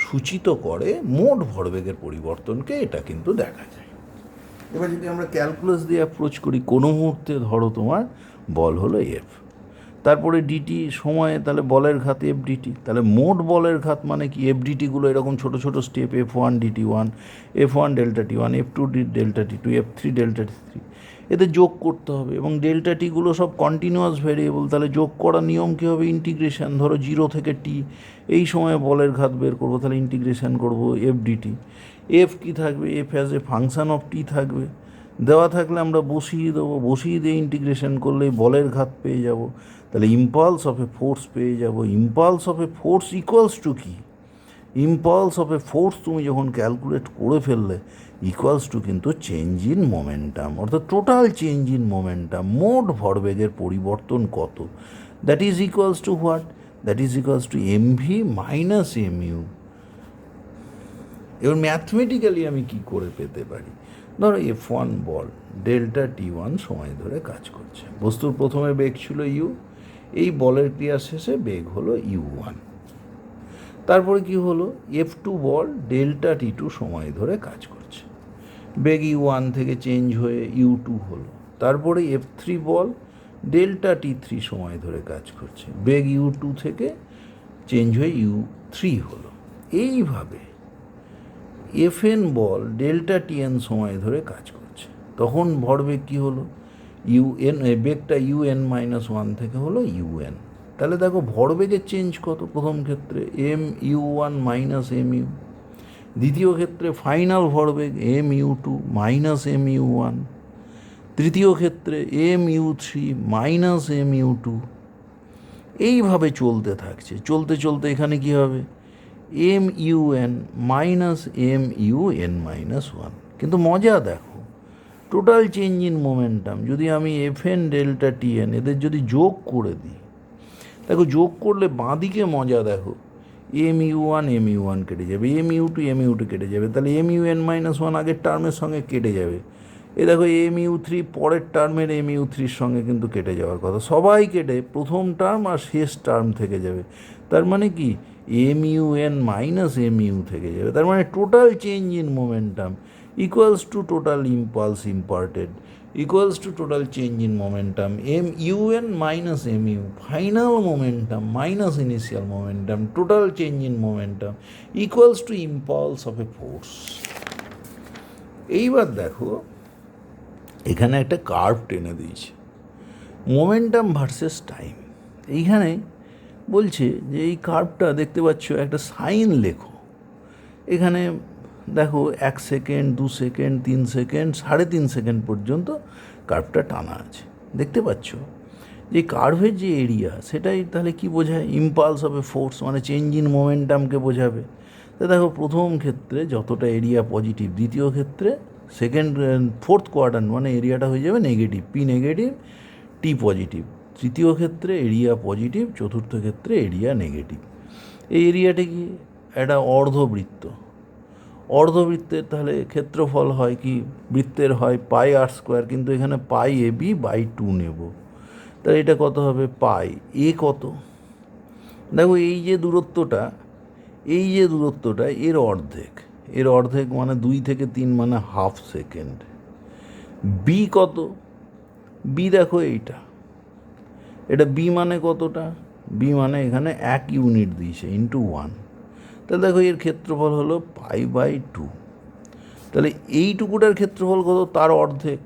সূচিত করে, মোট ভরবেগের পরিবর্তনকে এটা কিন্তু দেখা যায়। এবার যদি আমরা ক্যালকুলাস দিয়ে অ্যাপ্রোচ করি, কোনো মুহূর্তে ধরো তোমার বল হলো এফ, তারপরে ডিটি সময়ে, তাহলে বলের ঘাত এফ ডিটি, তাহলে মোট বলের ঘাত মানে কি? এফ ডিটিগুলো এরকম ছোটো ছোটো step, F1 DT1, F1 delta T1, F2 delta T2, F3 delta T3, এতে যোগ করতে হবে। এবং ডেল্টা টিগুলো সব কন্টিনিউয়াস ভেরিয়েবল, তাহলে যোগ করার নিয়ম কী হবে? ইন্টিগ্রেশন। ধরো 0 থেকে T, এই সময়ে বলের ঘাত বের করবো, তাহলে ইন্টিগ্রেশন করবো এফ ডিটি। এফ কী থাকবে? F as a function of T থাকবে, দেওয়া থাকলে আমরা বসিয়ে দেবো, বসিয়ে দিয়ে ইন্টিগ্রেশন করলেই বলের ঘাত পেয়ে যাব। তাহলে ইম্পালস অফ এ ফোর্স পেয়ে যাব। Impulse of a force equals two কি? ইম্পালস অফ এ ফোর্স তুমি যখন ক্যালকুলেট করে ফেললে ইকুয়ালস টু কিন্তু চেঞ্জ ইন মোমেন্টাম, অর্থাৎ টোটাল চেঞ্জ ইন মোমেন্টাম, মোট ভরবেগের পরিবর্তন কত, that is equals to what? That is equals to MV minus mu. এবার ম্যাথমেটিক্যালি আমি কি করে পেতে পারি? ধরো F1 বল ডেল্টা T1 সময় ধরে কাজ করছে, বস্তুর প্রথমে বেগ ছিল ইউ, এই বলের ক্রিয়া শেষে বেগ হলো U1। তারপরে কি হলো? F2 বল ডেল্টা T2 সময় ধরে কাজ করছে, বেগ U1 থেকে চেঞ্জ হয়ে U2 হলো। তারপরে F3 বল ডেল্টা T3 সময় ধরে কাজ করছে, বেগ U2 থেকে চেঞ্জ হয়ে U3 হলো। এইভাবে FN বল ডেল্টা TN সময় ধরে কাজ করছে, তখন ভরবেগ কী হলো? UN, বেগটা UN-1 থেকে হলো UN। তাহলে দেখো ভরবেগের চেঞ্জ কত? প্রথম ক্ষেত্রে MU1 মাইনাস MU, দ্বিতীয় ক্ষেত্রে ফাইনাল ভরবেগ MU2 মাইনাস MU1, তৃতীয় ক্ষেত্রে MU3 মাইনাস MU2। এইভাবে চলতে থাকছে, চলতে চলতে এখানে কী হবে? MUN minus MUN-1। কিন্তু মজা দেখো, টোটাল চেঞ্জ ইন মোমেন্টাম যদি আমি FN ডেল্টা TN এদের যদি যোগ করে দিই, দেখো যোগ করলে বাঁদিকে মজা দেখো, MU1 কেটে যাবে, MU2 কেটে যাবে, তাহলে MUN-1 আগের টার্মের সঙ্গে কেটে যাবে। এ দেখো MU3 পরের টার্মের MU3-র সঙ্গে কিন্তু কেটে যাওয়ার কথা, সবাই কেটে প্রথম টার্ম আর শেষ টার্ম থেকে যাবে। তার মানে কি? MUN মাইনাস MU থেকে যাবে। তার মানে total change in momentum equals to total impulse imparted equals to total change in momentum MUN minus MU, final momentum minus initial momentum, total change in momentum equals to impulse of a force. এইবার দেখো এখানে একটা curve টেনে দিয়েছে, momentum versus time. এইখানে বলছে যে এই কার্ভটা দেখতে পাচ্ছ, একটা সাইন লেখো। এখানে দেখো 1 সেকেন্ড, 2 সেকেন্ড, 3 সেকেন্ড, 3.5 সেকেন্ড পর্যন্ত কার্ভটা টানা আছে, দেখতে পাচ্ছ? যে কার্ভের যে এরিয়া সেটাই তাহলে কি বোঝায়? ইম্পালস অফ এ ফোর্স, মানে চেঞ্জ ইন মোমেন্টামকে বোঝাবে। তো দেখো প্রথম ক্ষেত্রে যতটা এরিয়া পজিটিভ, দ্বিতীয় ক্ষেত্রে ফোর্থ কোয়াড্রান্ট মানে এরিয়াটা হয়ে যাবে negative, P negative T positive, তৃতীয় ক্ষেত্রে এরিয়া পজিটিভ, চতুর্থ ক্ষেত্রে এরিয়া নেগেটিভ। এই এরিয়াটা কি? একটা অর্ধবৃত্ত। অর্ধবৃত্তের তাহলে ক্ষেত্রফল হয় কি? বৃত্তের হয় πr², কিন্তু এখানে πAB/2 নেব, তাহলে এটা কত হবে? পাই এ কত? দেখো এই যে দূরত্বটা এর অর্ধেক মানে 2 থেকে 3 মানে হাফ সেকেন্ড। বি কত? বি দেখো এটা বি মানে কতটা? বি মানে এখানে 1 ইউনিট দিয়েছে ইন্টু 1, তাহলে দেখো এর ক্ষেত্রফল হলো π/2। তাহলে এইটুকুটার ক্ষেত্রফল কত? তার অর্ধেক,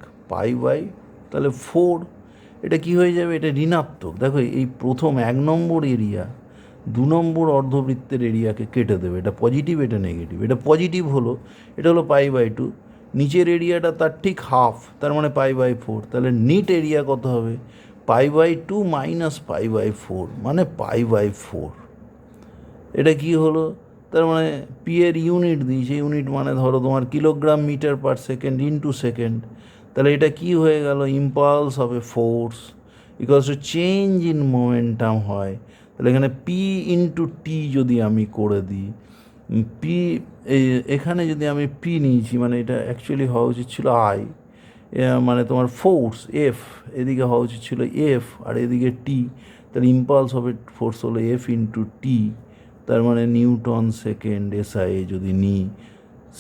তাহলে 4। এটা কি হয়ে যাবে? এটা ঋণাত্মক। দেখো এই প্রথম 1 নম্বর এরিয়া 2 নম্বর অর্ধবৃত্তের এরিয়াকে কেটে দেবে, এটা পজিটিভ এটা নেগেটিভ। এটা পজিটিভ হলো, এটা হলো π/2, নিচের এরিয়াটা তার ঠিক হাফ, তার মানে π/4, তাহলে নিট এরিয়া কত হবে? π/2 মাইনাস π/4 মানে π/4। এটা কি হলো? তার মানে পি এর ইউনিট দিয়েছে, ইউনিট মানে ধরো তোমার kilogram metre per second into second. তাহলে এটা কি হয়ে গেল? Impulse of a force equals to change in momentum হয়। তাহলে এখানে পি ইন্টু টি যদি আমি করে দিই, পি এখানে যদি আমি পি নিয়েছি, মানে এটা অ্যাকচুয়ালি হওয়া উচিত ছিল আই, মানে তোমার ফোর্স এফ, এদিকে হওয়া উচিত ছিল এফ আর এদিকে টি। তাহলে ইম্পালস অফ এ ফোর্স হলো এফ ইন্টু টি, তার মানে নিউটন সেকেন্ড। এসআই যদি নিই,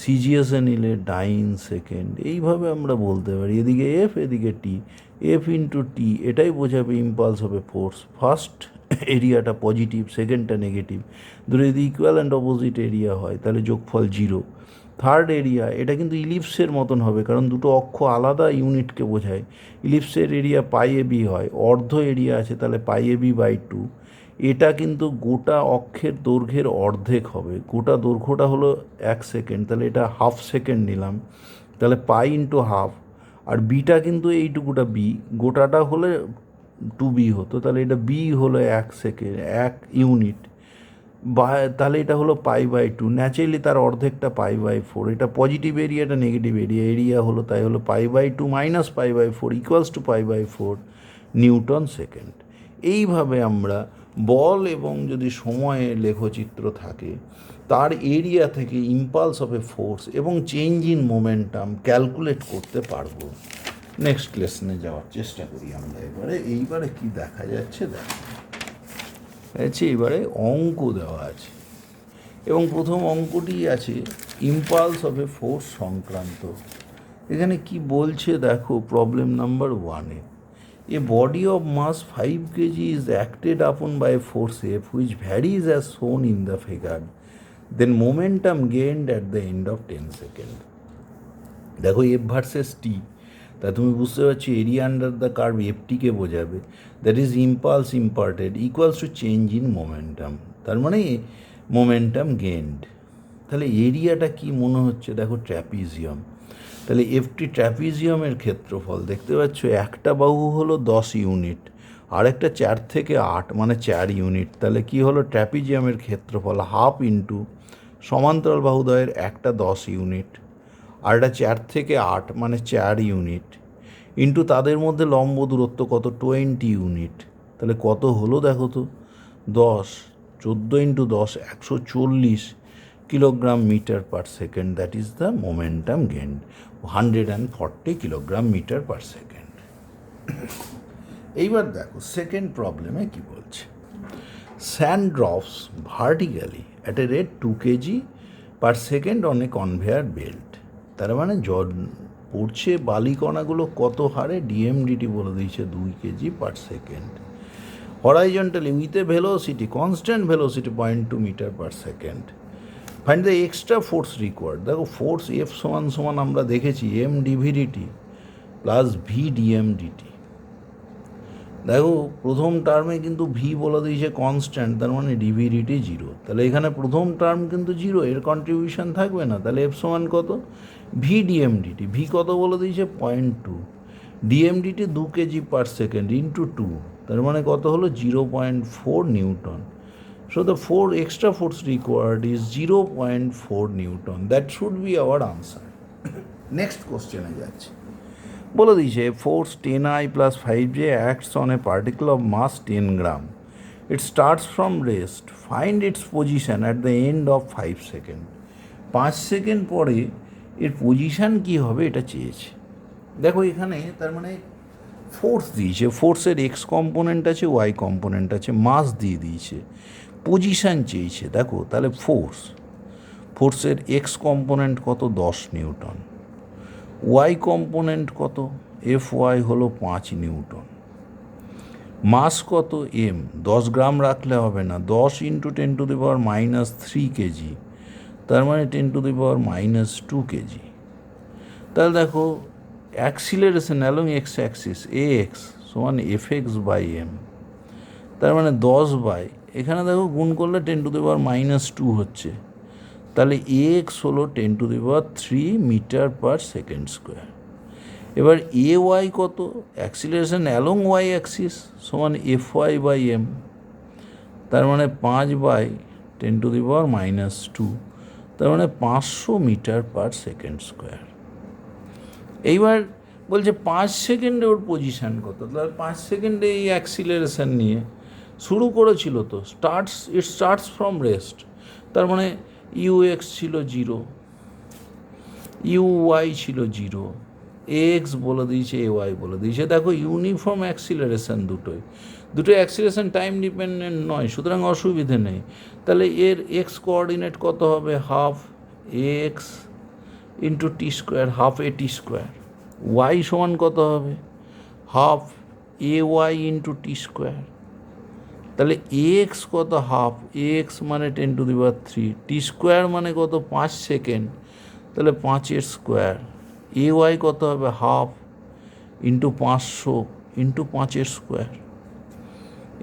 সিজিএসে নিলে ডাইন সেকেন্ড। এইভাবে আমরা বলতে পারি এদিকে এফ এদিকে টি, এফ ইন্টু টি, এটাই বোঝাবে ইম্পালস হবে ফোর্স। ফার্স্ট এরিয়াটা পজিটিভ, সেকেন্ডটা নেগেটিভ, দুটো যদি ইকুয়াল অ্যান্ড অপোজিট এরিয়া হয় তাহলে যোগফল 0। থার্ড এরিয়া, এটা কিন্তু ইলিপসের মতন হবে, কারণ দুটো অক্ষ আলাদা ইউনিটকে বোঝায়। ইলিপসের এরিয়া π/a/b হয়, অর্ধ এরিয়া আছে, তাহলে π/a/b/2। এটা কিন্তু গোটা অক্ষের দৈর্ঘ্যের অর্ধেক হবে। গোটা দৈর্ঘ্যটা হলো 1 সেকেন্ড, তাহলে এটা হাফ সেকেন্ড নিলাম, তাহলে পাই ইন্টু হাফ। আর বিটা কিন্তু এইটুকুটা বি, গোটাটা হলে 2b হতো, তাহলে এটা বি হলো 1 সেকেন্ড, 1 ইউনিট, বা তাহলে এটা হলো π/2। ন্যাচারালি তার অর্ধেকটা π/4। এটা পজিটিভ এরিয়া, এটা নেগেটিভ এরিয়া, এরিয়া হলো তাই হলো π/2 minus π/4 equals to π/4 newton second. এইভাবে আমরা বল এবং যদি সময়ে লেখচিত্র থাকে তার এরিয়া থেকে ইম্পালস অফ এ ফোর্স এবং চেঞ্জ ইন মোমেন্টাম ক্যালকুলেট করতে পারবো। নেক্সট লেসনে যাওয়ার চেষ্টা করি আমরা এবারে। এইবারে কি দেখা যাচ্ছে দেখো, এবারে অঙ্ক দেওয়া আছে এবং প্রথম অঙ্কটি আছে ইম্পালস অফ এ ফোর্স সংক্রান্ত। এখানে কি বলছে দেখো, প্রবলেম নাম্বার 1-এ, a body of mass 5 kg is acted upon by a force F which varies as shown in the figure, then momentum gained at the end of 10 seconds. দেখো F versus T, তা তুমি বুঝতে পারছো area under the curve এফটিকে বোঝাবে, that is impulse imparted equals to change in momentum, তার মানে momentum গেন্ড। তাহলে এরিয়াটা কি মনে হচ্ছে দেখো, ট্র্যাপিজিয়াম। তাহলে এফটি ট্র্যাপিজিয়ামের ক্ষেত্রফল দেখতে পাচ্ছ, একটা বাহু হলো 10 ইউনিট আর একটা 4 থেকে 8 মানে 4 ইউনিট। তাহলে কি হলো, ট্র্যাপিজিয়ামের ক্ষেত্রফল হাফ ইন্টু সমান্তরাল বাহুদ্বয়ের একটা 10 ইউনিট আর এটা 4 থেকে 8 মানে 4 ইউনিট ইন্টু তাদের মধ্যে লম্ব দূরত্ব কত, 20 ইউনিট। তাহলে কত হলো দেখো তো, 10, 14 into 10 140 kilogram metre per second, that is the momentum gain, 140 kilogram metre per second. এইবার দেখো সেকেন্ড প্রবলেমে কি বলছে, sand drops vertically at a rate 2 kg per second on a conveyor belt. তার মানে জল পড়ছে, বালিকণাগুলো কত হারে, ডিএমডিটি বলে দিয়েছে 2 kg per second. Horizontally with a velocity, constant velocity 0.2 metre per second. Find the extra force required. দেখো ফোর্স এফ সমান সমান আমরা দেখেছি M D V D T plus V D M D T. দেখো প্রথম টার্মে কিন্তু ভি বলে দিয়েছে কনস্ট্যান্ট, তার মানে ডিভিডিটি 0। তাহলে এখানে প্রথম টার্ম কিন্তু 0, এর কন্ট্রিবিউশন থাকবে না। তাহলে এফ সমান কত, ভি ডিএমডিটি, ভি কত বলে দিয়েছে 0.2, ডিএমডিটি 2 kg পার সেকেন্ড ইন্টু 2, তার মানে কত হলো 0.4 Newton. So the extra force required is 0.4 Newton. That should be our answer. Next question এ যাচ্ছে, বলে দিয়েছে force 10I plus 5J acts on a particle of mass 10 gram. It starts from rest. Find its position at the end of 5 seconds. 5 second পরে এর position কী হবে এটা চেয়েছে। দেখো এখানে তার মানে ফোর্স দিয়েছে, ফোর্সের এক্স কম্পোনেন্ট আছে, ওয়াই কম্পোনেন্ট আছে, মাস দিয়ে দিয়েছে, পজিশান চেয়েছে। দেখো তাহলে ফোর্সের এক্স কম্পোনেন্ট কত, 10 নিউটন, ওয়াই কম্পোনেন্ট কত, এফ ওয়াই হলো 5 নিউটন, মাস কত এম, 10 গ্রাম রাখলে হবে না, 10 ইন্টু 10⁻³ কেজি, তার মানে 10⁻² কেজি। তাহলে দেখো অ্যাক্সিলারেশন অ্যালং এক্স অ্যাক্সিস এ এক্স সমান এফ এক্স বাই এম, তার মানে 10 বাই, এখানে দেখো গুণ করলে 10⁻² হচ্ছে, তাহলে এ এক্স হলো 10⁻³ মিটার পার সেকেন্ড স্কোয়ার। এবার এ ওয়াই কত, অ্যাক্সিলারেশন অ্যালং ওয়াই অ্যাক্সিস সমান এফ ওয়াই বাই এম, তার মানে 5/10⁻², তার মানে 500 মিটার পার সেকেন্ড স্কোয়ার। এইবার বলছে 5 সেকেন্ডে ওর পজিশান কত, তাহলে 5 সেকেন্ডে এই অ্যাক্সিলারেশন নিয়ে শুরু করেছিল তো, ইট স্টার্টস ফ্রম রেস্ট, তার মানে ইউ এক্স ছিল 0, ইউ ওয়াই ছিল 0, এ এক্স বলে দিয়েছে, এ ওয়াই বলে দিয়েছে। দেখো ইউনিফর্ম অ্যাক্সিলারেশন দুটোই অ্যাক্সিলারেশন টাইম ডিপেন্ডেন্ট নয়, সুতরাং অসুবিধে নেই। তাহলে এর এক্স কোঅর্ডিনেট কত হবে, half A X into T square, half A T square. Y সমান কত হবে, half A Y into T square. তাহলে এ এক্স কত, হাফ এ এক্স মানে 10⁻³ টি স্কোয়ার মানে কত 5 সেকেন্ড, তাহলে 5-এর স্কোয়ার। এ ওয়াই কত হবে, হাফ ইন্টু 500 ইন্টু 5-এর স্কোয়ার।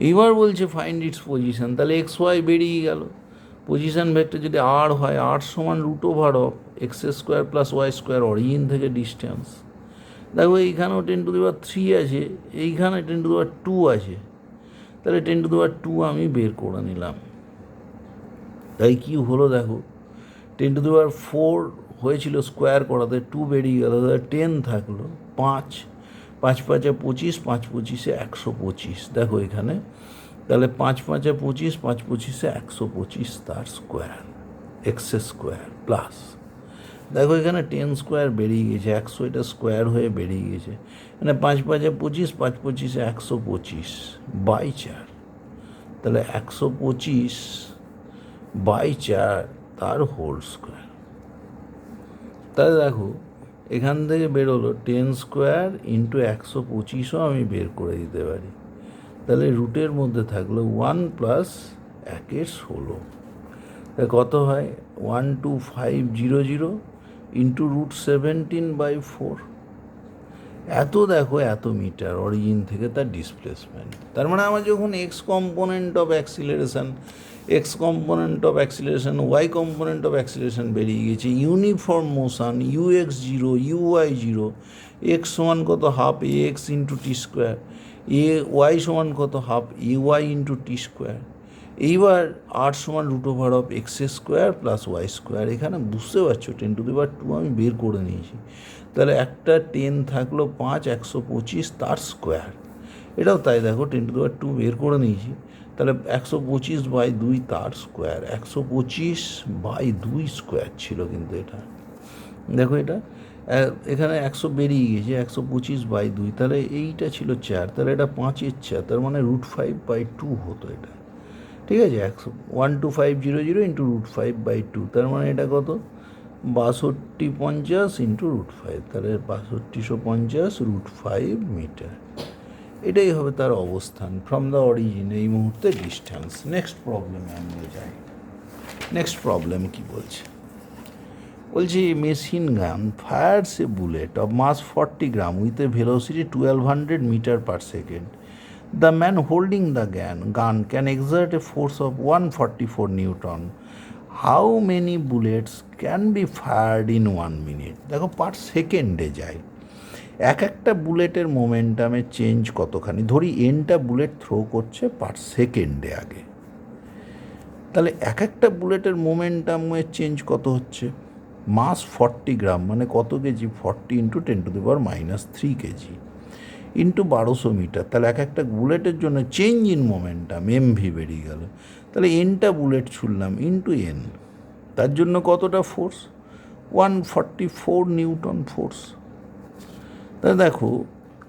এইবার বলছে ফাইন্ড ইটস পজিশন, তাহলে এক্স ওয়াই বেরিয়ে গেল। পজিশন ভেক্টর যদি আর হয়, আর সমান √(অফ x² + y², অরিজিন থেকে ডিস্টেন্স। দেখো এইখানেও 10⁻³ আছে, এইখানে 10⁻² আছে, তাহলে 10⁻² আমি বের করে নিলাম। তাই কি হলো দেখো, 10⁻4 হয়েছিল স্কোয়ার করাতে, 2 বেরিয়ে গেল, তাহলে 10 থাকলো, 5 5 5 25, 5 25 125। দেখো এখানে তাহলে 5 5 25, 5 25 125 তার স্কোয়ার, x² প্লাস, দেখো এখানে 10 স্কোয়ার বেরিয়ে গেছে, 100 এটা স্কোয়ার হয়ে বেরিয়ে গেছে, মানে 5 5 25, 5 25 125 বাই 4, তাহলে 125/4 তার হোল স্কোয়ার। তাহলে দেখো এখান থেকে বেরোলো 10 স্কোয়ার ইন্টু 125ও আমি বের করে দিতে পারি, তাহলে রুটের মধ্যে থাকলো 1 + 1/16, তাহলে কত হয় 12500 ইন্টু √17/4। এত দেখো এত মিটার অরিজিন থেকে তার ডিসপ্লেসমেন্ট। তার মানে আমার যখন X component of acceleration, Y component of acceleration বেরিয়ে গেছে, uniform motion U X 0, U Y 0, X সমান কত, half A X into T square, A Y সমান কত, half A Y into T square. এইবার আর সমান √(অফ x² + y²। এখানে বুঝতে পারছো 10⁻² আমি বের করে নিয়েছি, তাহলে একটা 10 থাকলো 5, 125 তার স্কোয়ার। এটাও তাই, দেখো 10⁻² বের করে নিয়েছি, তাহলে 125/2 তার স্কোয়ার, 125/2 স্কোয়ার ছিল কিন্তু এটা। দেখো এটা এখানে 100 বেরিয়ে গেছে, 125/2, তাহলে এইটা ছিল 4, তাহলে এটা 5-এর 4, তার মানে √5/2 হতো এটা। ঠিক আছে, 12500 ইন্টু √5/2, তার মানে এটা কত 6250 ইন্টু √5, তাহলে 6250 √5 মিটার। এটাই হবে তার অবস্থান ফ্রম দ্য অরিজিন, এই মুহূর্তে ডিস্টেন্স। নেক্সট প্রবলেমে আমরা যাই। নেক্সট প্রবলেম কি বলছে, বলছি machine gun fires a bullet of mass 40 gram with a velocity 1200 metre per second. The man holding the gun can exert a force of 144 Newton. How many bullets can be fired in 1 minute? দেখো পার সেকেন্ডে যায়, একটা বুলেটের মোমেন্টামের change কতখানি, ধরি এনটা bullet throw করছে পার সেকেন্ডে আগে, তাহলে একটা বুলেটের মোমেন্টামের চেঞ্জ কত হচ্ছে, মাস 40 গ্রাম মানে কত K G, 40 into 10⁻³ K G into 1200 metre, তাহলে একটা বুলেটের জন্য চেঞ্জ ইন মোমেন্টাম এমভি বেরিয়ে গেল। তাহলে এনটা বুলেট ছুড়লাম ইন্টু এন, তার জন্য কতটা ফোর্স, 144 নিউটন ফোর্স। তাহলে দেখো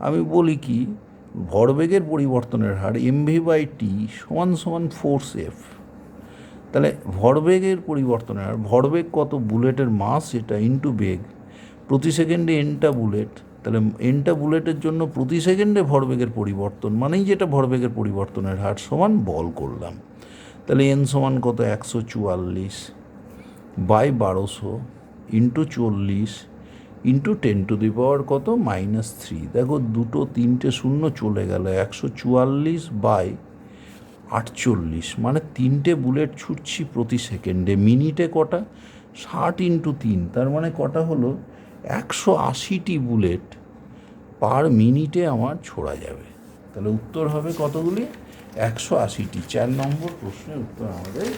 আমি বলি কি, ভরবেগের পরিবর্তনের হার mv/t সমান ফোর্স এফ। তাহলে ভরবেগের পরিবর্তনের হার, ভরবেগ কত, বুলেটের মাস এটা ইন্টু বেগ, প্রতি সেকেন্ডে এনটা বুলেট, তাহলে এনটা বুলেটের জন্য প্রতি সেকেন্ডে ভরবেগের পরিবর্তন মানেই যেটা ভরবেগের পরিবর্তনের হার সমান বল করলাম। তাহলে এন সমান কত 144/1200 ইন্টু 40 ইন্টু 10⁻³ কত -3। দেখো 2 3 শূন্য চলে গেল, 144/48 মানে 3টে বুলেট ছুটছি প্রতি সেকেন্ডে, মিনিটে কটা 60 ইন্টু 3, তার মানে কটা হলো 180টি বুলেট পার মিনিটে আমার ছোড়া যাবে। তাহলে উত্তর হবে কতগুলি? 180টি। 4 নম্বর প্রশ্নের উত্তর আমাদের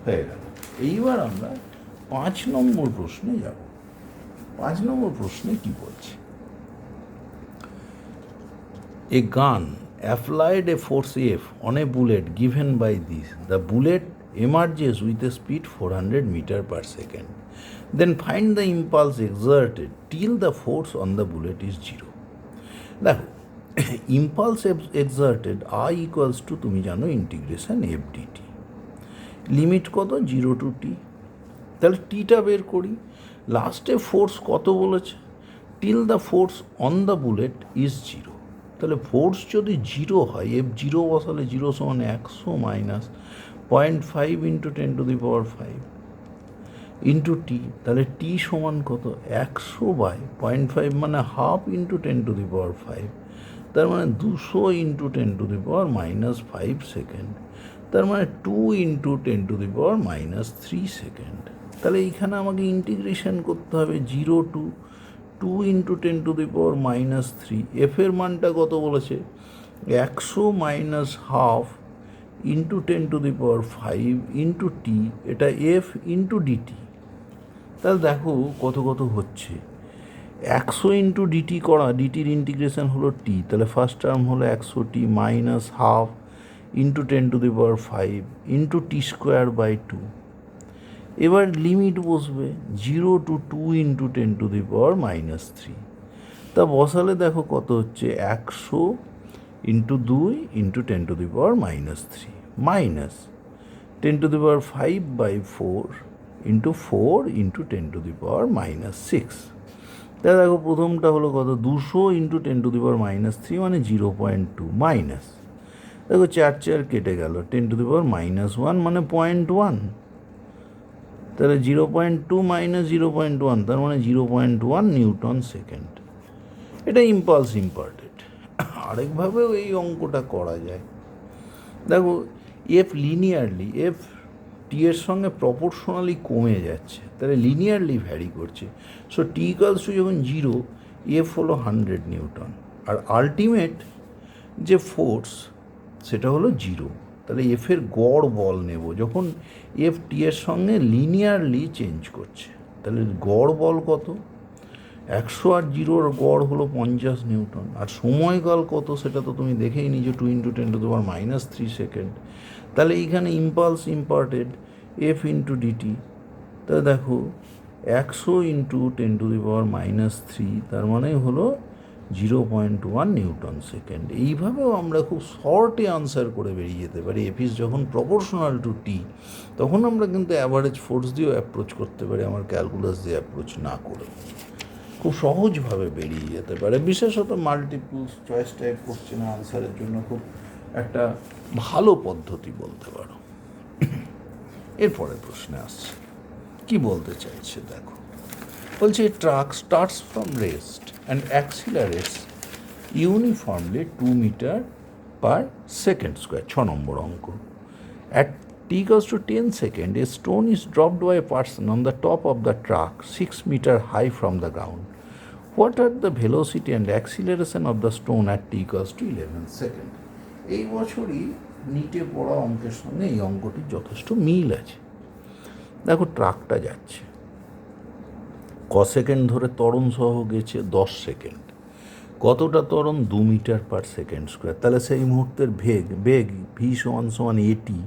হয়ে গেল। এইবার আমরা 5 নম্বর প্রশ্নে যাব। 5 নম্বর প্রশ্নে কি বলছে? A gun applied a force F on a bullet given by this. The bullet emerges with a speed 400 meter per second. Then find the impulse exerted till the force on the bullet is 0. দেখো, impulse exerted I equals two তুমি জানো integration F DT. Limit কত? 0 to t। তাহলে টিটা বের করি। লাস্টে force কত বলেছে? Till the force on the bullet is 0। তাহলে ফোর্স যদি 0 হয়, এফ 0 বসালে 0 সমান 100 মাইনাস 0.5 ইন্টু 10⁵ ইন্টু টি। তাহলে টি সমান কত? 100 বাই 0.5 মানে হাফ ইন্টু 10⁵, তার মানে 200 ইন্টু 10⁻⁻5 সেকেন্ড, তার মানে 2 ইন্টু 10⁻³ সেকেন্ড। তাহলে এইখানে আমাকে ইন্টিগ্রেশন করতে হবে 0 to 2 ইন্টু 10⁻³ এফের মানটা কত বলেছে? 100 minus half into 10⁵ into T, এটা এফ ইন্টু ডিটি। তাহলে দেখো কত কত হচ্ছে। 100 ইন্টু ডিটি করা, ডিটির ইন্টিগ্রেশন হলো টি, তাহলে ফার্স্ট টার্ম হলো 100t minus half into 10⁵ into t²/2। এবার লিমিট বসবে 0 to 2 ইন্টু 10⁻³ তা বসালে দেখো কত হচ্ছে? 100 into 2 into 10⁻³ minus 10⁵/4 into 4 into 10⁻⁻6। তাহলে দেখো প্রথমটা হলো কত? 200 ইন্টু 10⁻³ মানে 0.2 মাইনাস, দেখো 4 কেটে গেল, 10⁻⁻1 মানে 0.1, তাহলে 0.2 মাইনাস 0.1 তার মানে 0.1 নিউটন সেকেন্ড। এটা ইম্পালস ইম্পার্টেড। আরেকভাবেও এই অঙ্কটা করা যায়। দেখো এফ লিনিয়ারলি, এফ টি এর সঙ্গে প্রপোর্শনালি কমে যাচ্ছে, তাহলে লিনিয়ারলি ভ্যারি করছে। সো টি ইকুয়ালস টু যখন 0, এফ হলো 100 নিউটন, আর আলটিমেট যে ফোর্স সেটা হলো 0। তাহলে এফের গড় বল নেব যখন এফ টি এর সঙ্গে লিনিয়ারলি চেঞ্জ করছে, তাহলে গড় বল কত? 100 আর 0-র গড় হলো 50 নিউটন। আর সময়কাল কত সেটা তো তুমি দেখেই নিয়েছো, 2 ইন্টু 10⁻³ সেকেন্ড। তাহলে এইখানে ইম্পালস ইম্পার্টেড এফ ইন্টু ডিটি, তাহলে দেখো 100 ইন্টু 10⁻³ তার মানে হলো 0.1 নিউটন সেকেন্ড। এইভাবেও আমরা খুব শর্টে আনসার করে বেরিয়ে যেতে পারি। এফ ইজ যখন প্রপোর্শনাল টু টি, তখন আমরা কিন্তু অ্যাভারেজ ফোর্স দিয়েও অ্যাপ্রোচ করতে পারি, আমার ক্যালকুলাস দিয়ে অ্যাপ্রোচ না করে খুব সহজভাবে বেরিয়ে যেতে পারে। বিশেষত মাল্টিপল চয়েস টাইপ কোশ্চেন আনসারের জন্য খুব একটা ভালো পদ্ধতি বলতে পারো। এরপরে প্রশ্নে আসছে, কি বলতে চাইছে দেখো। বলছে truck starts from rest and accelerates uniformly 2 metre per second square. 6 number অঙ্ক। At t equals to 10 seconds, a stone is dropped by a person on the top of the truck 6 meters high from the ground. What are the velocity and acceleration of the stone at t equals to 11 seconds? এই বছরই নিটে পড়া অঙ্কের সঙ্গে এই অঙ্কটির যথেষ্ট মিল আছে। দেখো ট্রাকটা যাচ্ছে, ক সেকেন্ড ধরে ত্বরণ সহ গেছে? 10 সেকেন্ড। কতটা ত্বরণ? 2 মিটার পার সেকেন্ড স্কোয়ার। তাহলে সেই মুহূর্তের বেগ ভি সমান এটি,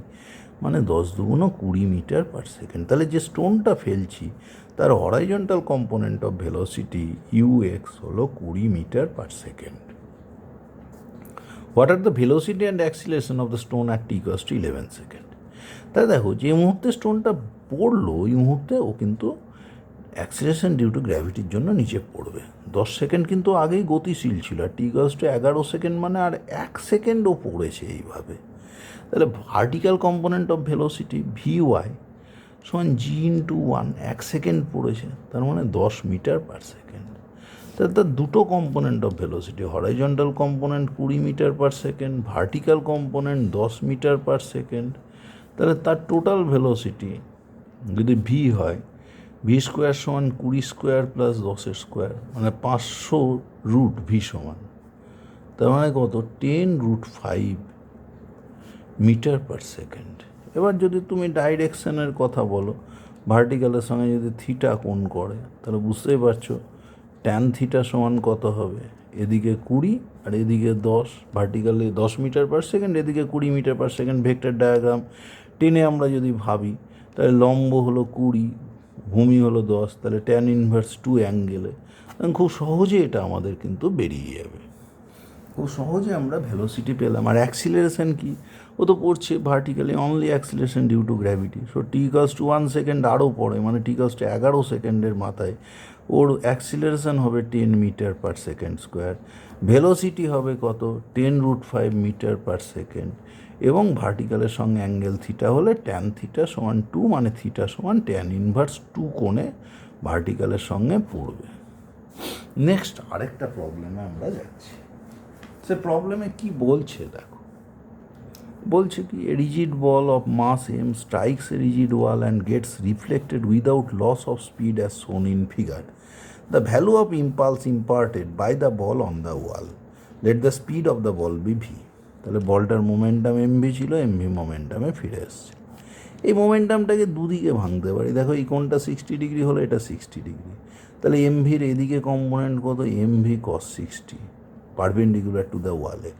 মানে 10 দুগুণ 20 মিটার পার সেকেন্ড। তাহলে যে স্টোনটা ফেলছি তার horizontal component of velocity U X হলো 20 metre per second. What are the velocity and acceleration of the stone at T equals to 11 second? তাই দেখো যে মুহূর্তে স্টোনটা পড়লো ওই মুহূর্তে ও কিন্তু অ্যাক্সিলারেশন ডিউ টু গ্র্যাভিটির জন্য নিচে পড়বে। 10 সেকেন্ড কিন্তু আগেই গতিশীল ছিল, আর টি ইকুয়ালস টু 11 সেকেন্ড মানে আর 1 সেকেন্ডও পড়েছে এইভাবে। তাহলে vertical component of velocity VY সমান জি ইন্টু 1, 1 সেকেন্ড পড়েছে, তার মানে 10 মিটার পার সেকেন্ড। তাহলে তার দুটো component of velocity, horizontal component 20 metre per second, vertical component 10 metre per second. তাহলে তার টোটাল ভেলোসিটি যদি ভি হয়, ভি স্কোয়ার সমান 20 স্কোয়ার প্লাস 10 স্কোয়ার, মানে 500 √ ভি সমান তার মানে কত 10√5 মিটার পার সেকেন্ড। এবার যদি তুমি ডাইরেকশনের কথা বলো, ভার্টিক্যালের সঙ্গে যদি থিটা কোণ করে, তাহলে বুঝতেই পারছো ট্যান থিটা সমান কত হবে, এদিকে 20 আর এদিকে 10, ভার্টিক্যালে 10 মিটার পার সেকেন্ড, এদিকে 20 metre per second. Vector diagram টেনে আমরা যদি ভাবি, তাহলে লম্ব হলো 20, ভূমি হলো 10, তাহলে ট্যান ইনভার্স 2 অ্যাঙ্গেলে খুব সহজে এটা আমাদের কিন্তু বেরিয়ে যাবে। খুব সহজে আমরা ভেলোসিটি পেলাম। আর অ্যাক্সিলারেশন কি, ও তো পড়ছে vertically only acceleration due to gravity. So t=1 second আরও পড়ে, মানে t=11 সেকেন্ডের মাথায় ওর অ্যাক্সিলারেশন হবে 10 metre per second square, velocity হবে কত 10√5 মিটার পার সেকেন্ড, এবং ভার্টিক্যালের সঙ্গে অ্যাঙ্গেল থিটা হলে ট্যান থিটা সমান 2, মানে থিটা সমান ট্যান ইনভার্স 2 কোণে ভার্টিক্যালের সঙ্গে পড়বে। নেক্সট আরেকটা প্রবলেমে আমরা যাচ্ছি। সে প্রবলেমে কি বলছে দেখো, বলছে কি a rigid ball of mass m strikes a rigid wall and gets reflected without loss of speed as shown in figure. The value of impulse imparted by the ball on the wall. Let the speed of the ball be v. তাহলে বলটার momentum mv ছিল, mv মোমেন্টামে ফিরে এসছে। এই মোমেন্টামটাকে দুদিকে ভাঙতে পারি। দেখো এই কোণটা 60 ডিগ্রি হলে এটা 60 ডিগ্রি, তাহলে mvর এদিকে কম্পোনেন্ট কত mv cos 60 perpendicular to the ওয়ালে,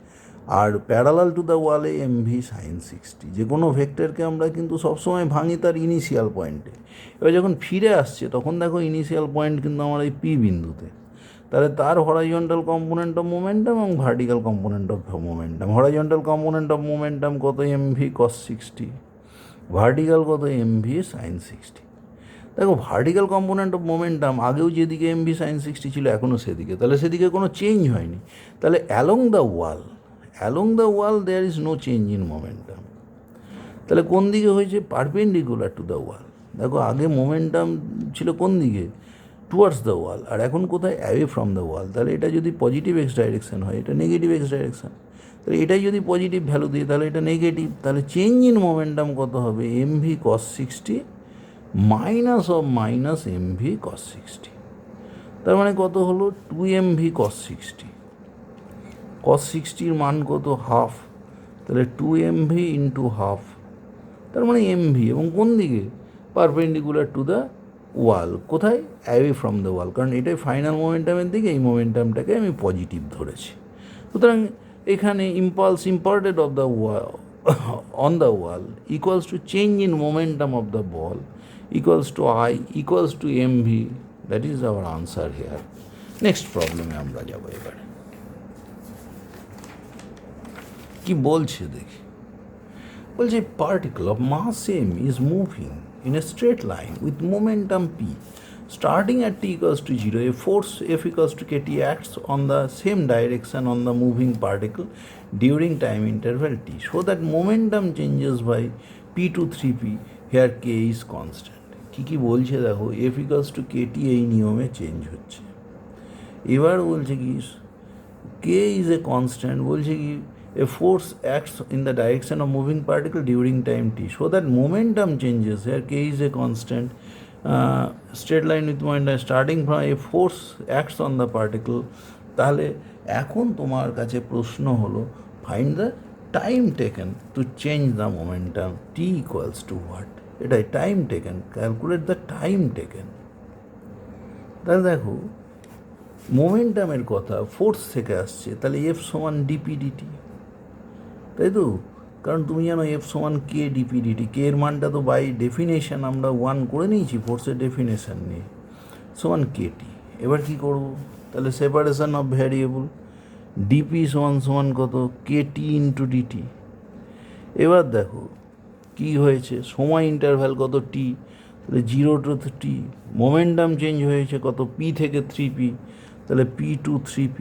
আর প্যারালাল টু দ্য ওয়ালে mv sin 60। যে কোনো ভেক্টরকে আমরা কিন্তু সবসময় ভাঙি তার ইনিশিয়াল পয়েন্টে। এবার যখন ফিরে আসছে তখন দেখো ইনিশিয়াল পয়েন্ট কিন্তু আমার এই পি বিন্দুতে, তাহলে তার হরাইজন্টাল কম্পোনেন্ট অফ মোমেন্টাম এবং vertical component of momentum. Horizontal component of momentum কত mv cos 60, ভার্টিক্যাল কত mv sin 60। দেখো ভার্টিক্যাল কম্পোনেন্ট অফ মোমেন্টাম আগেও যেদিকে mv sin 60 ছিল এখনও সেদিকে, তাহলে সেদিকে কোনো চেঞ্জ হয়নি। তাহলে along the wall there is no change in momentum. তাহলে কোন দিকে হয়েছে, পারপেন্ডিকুলার টু দ্য ওয়াল। দেখো আগে মোমেন্টাম ছিল কোন দিকে, টুয়ার্ডস দ্য ওয়াল, আর এখন কোথায়, অ্যাওয়ে ফ্রম দ্য ওয়াল। তাহলে এটা যদি পজিটিভ এক্স ডাইরেকশন হয়, এটা নেগেটিভ এক্স ডাইরেকশন, তাহলে এটাই যদি পজিটিভ ভ্যালু দিই তাহলে এটা নেগেটিভ। তাহলে চেঞ্জ ইন মোমেন্টাম কত হবে, mv cos 60 minus of minus mv cos 60। তার মানে কত হলো 2mv cos 60, cos 60-র মান কত হাফ, তাহলে 2mv ইন্টু হাফ, তার মানে mv, এবং কোন দিকে, পারপেন্ডিকুলার টু দ্য ওয়াল, কোথায়, অ্যাওয়ে ফ্রম দ্য ওয়াল, কারণ এটাই ফাইনাল মোমেন্টামের দিকে, এই মোমেন্টামটাকে আমি পজিটিভ ধরেছি। সুতরাং এখানে impulse imparted of the wall on the wall equals to change in momentum of the ball equals to I equals to mv। That is our answer here. Next প্রবলেমে আমরা যাবো এবারে। কি বলছে দেখি, বলছে particle of mass m is moving in a straight line with momentum p starting at t=0. A force F=kt acts on the same direction on the moving particle during time interval t, so that momentum changes by p to 3p. Here k is constant. কি বলছে দেখো, F=kt এই নিয়মে change হচ্ছে। এবার বলছে কি k is a constant, বলছে কি a force acts in the direction of moving particle during time t, so that momentum changes. Here k is a constant. Straight line with momentum starting from a force acts on the particle. তাহলে এখন তোমার কাছে প্রশ্ন হলো, find the time taken to change the momentum t equals to what. এটাই time taken, calculate the time taken. তাহলে দেখো মোমেন্টামের কথা ফোর্স থেকে আসছে, তাহলে F সমান ডিপি ডিটি, তাই তো, কারণ তুমি জানো F সমান কে ডিপি ডিটি, কে এর মানটা তো বাই ডেফিনেশন আমরা 1 করে নিয়েছি ফোর্সের ডেফিনেশন নিয়ে, সমান কেটি। এবার কি করব, তাহলে সেপারেশন অফ ভ্যারিয়েবল, ডিপি সমান কত, কেটি ইন্টু ডিটি। এবার দেখো কি হয়েছে, সময় ইন্টারভ্যাল কত টি, তাহলে 0 to t, মোমেন্টাম চেঞ্জ হয়েছে কত, পি থেকে 3p, তাহলে p to 3p।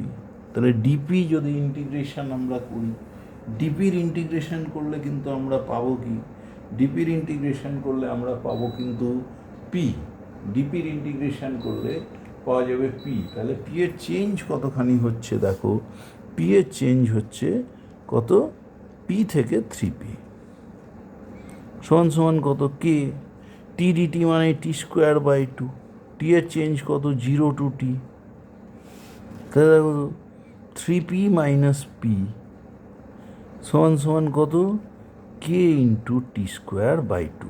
তাহলে ডিপি যদি ইন্টিগ্রেশন আমরা করি, ডিপির ইন্টিগ্রেশন করলে কিন্তু আমরা পাবো কি, ডিপির ইন্টিগ্রেশন করলে আমরা পাবো কিন্তু পি, ডিপির ইন্টিগ্রেশন করলে পাওয়া যাবে পি। তাহলে পি এর চেঞ্জ কতখানি হচ্ছে দেখো, পি এর চেঞ্জ হচ্ছে কত, পি থেকে 3p সমান কত, কে টি ডিটি মানে t²/2, টি এর চেঞ্জ কত, 0 to t, তাহলে দেখো 3p মাইনাস পি সমান সমান কত, K into T square by two.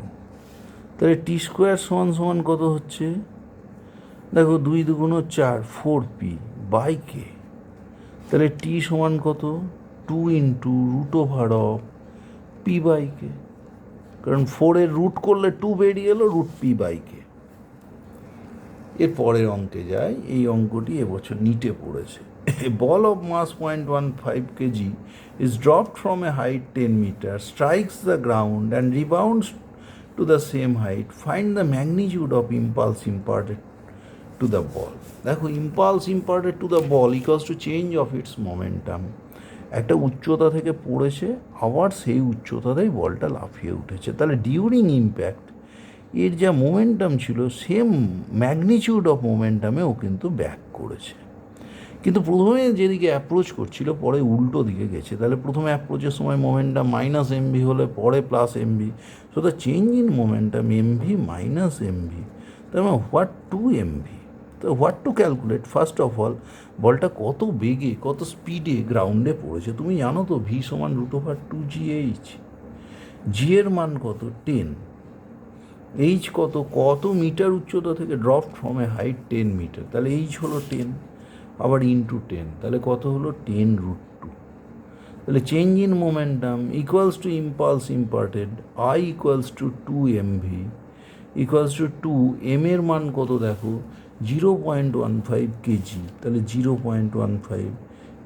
তাহলে টি স্কোয়ার সমান সমান কত হচ্ছে, দেখো 2 দুগুণ 4, 4p বাই কে। তাহলে টি সমান কত, 2 into root over of P by K, কারণ 4-এর রুট করলে 2 বেরিয়ে এলো, রুট পি বাই কে। এর পরের অঙ্কে যায়, এই অঙ্কটি এবছর নিটে পড়েছে। A ball of mass 0.15 kg is dropped from a height 10 meters, strikes the ground and rebounds to the same height. Find the magnitude of impulse imparted to the ball. দেখো, impulse imparted to the ball equals to change of its momentum. একটা উচ্চতা থেকে পড়েছে, আবার সেই উচ্চতাতেই বলটা লাফিয়ে উঠেছে। তাহলে ডিউরিং ইম্প্যাক্ট এর যা মোমেন্টাম ছিল, সেম ম্যাগনিটিউড অফ মোমেন্টামে ও কিন্তু ব্যাক করেছে। কিন্তু প্রথমে যেদিকে অ্যাপ্রোচ করছিল, পরে উল্টো দিকে গেছে। তাহলে প্রথমে অ্যাপ্রোচের সময় মোমেন্টাম মাইনাস এমভি হলে পরে plus MV, so the change in momentum MV minus MV, তার মানে হোয়াট টু এমভি। তো what to calculate, first of all বলটা কত বেগে কত স্পিডে গ্রাউন্ডে পড়েছে। তুমি জানো তো ভি সমান রুট ওভার 2gh, জি এর মান কত 10, এইচ কত, কত মিটার উচ্চতা থেকে drop from a height 10 metre, তাহলে এইচ হলো 10, আবার ইন্টু 10, তাহলে কত হলো 10√2। তাহলে change in momentum equals to impulse imparted, I equals to 2mv equals to 2, M এর মান কত দেখো 0.15 কেজি, তাহলে 0.15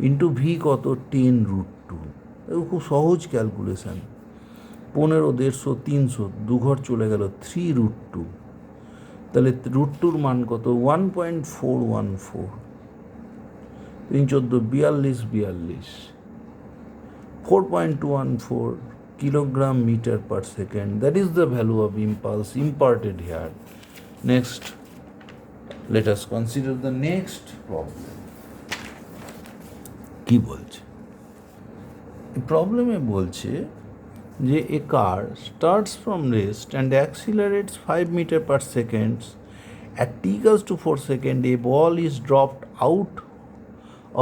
ইন্টু ভি কত 10√2। দেখো খুব সহজ ক্যালকুলেশান, 15, 150, 300, 2 ঘর চলে গেল 3√2, তাহলে √2-র মান কত 1.414, 3 14 42, 4.214 kilogram meter per second. That is the value of impulse imparted here. Next, let us consider the next problem. কি বলছে প্রবলেমে, বলছে যে a car starts from rest and accelerates 5 meter per second. At t equals to 4 seconds, a ball is dropped out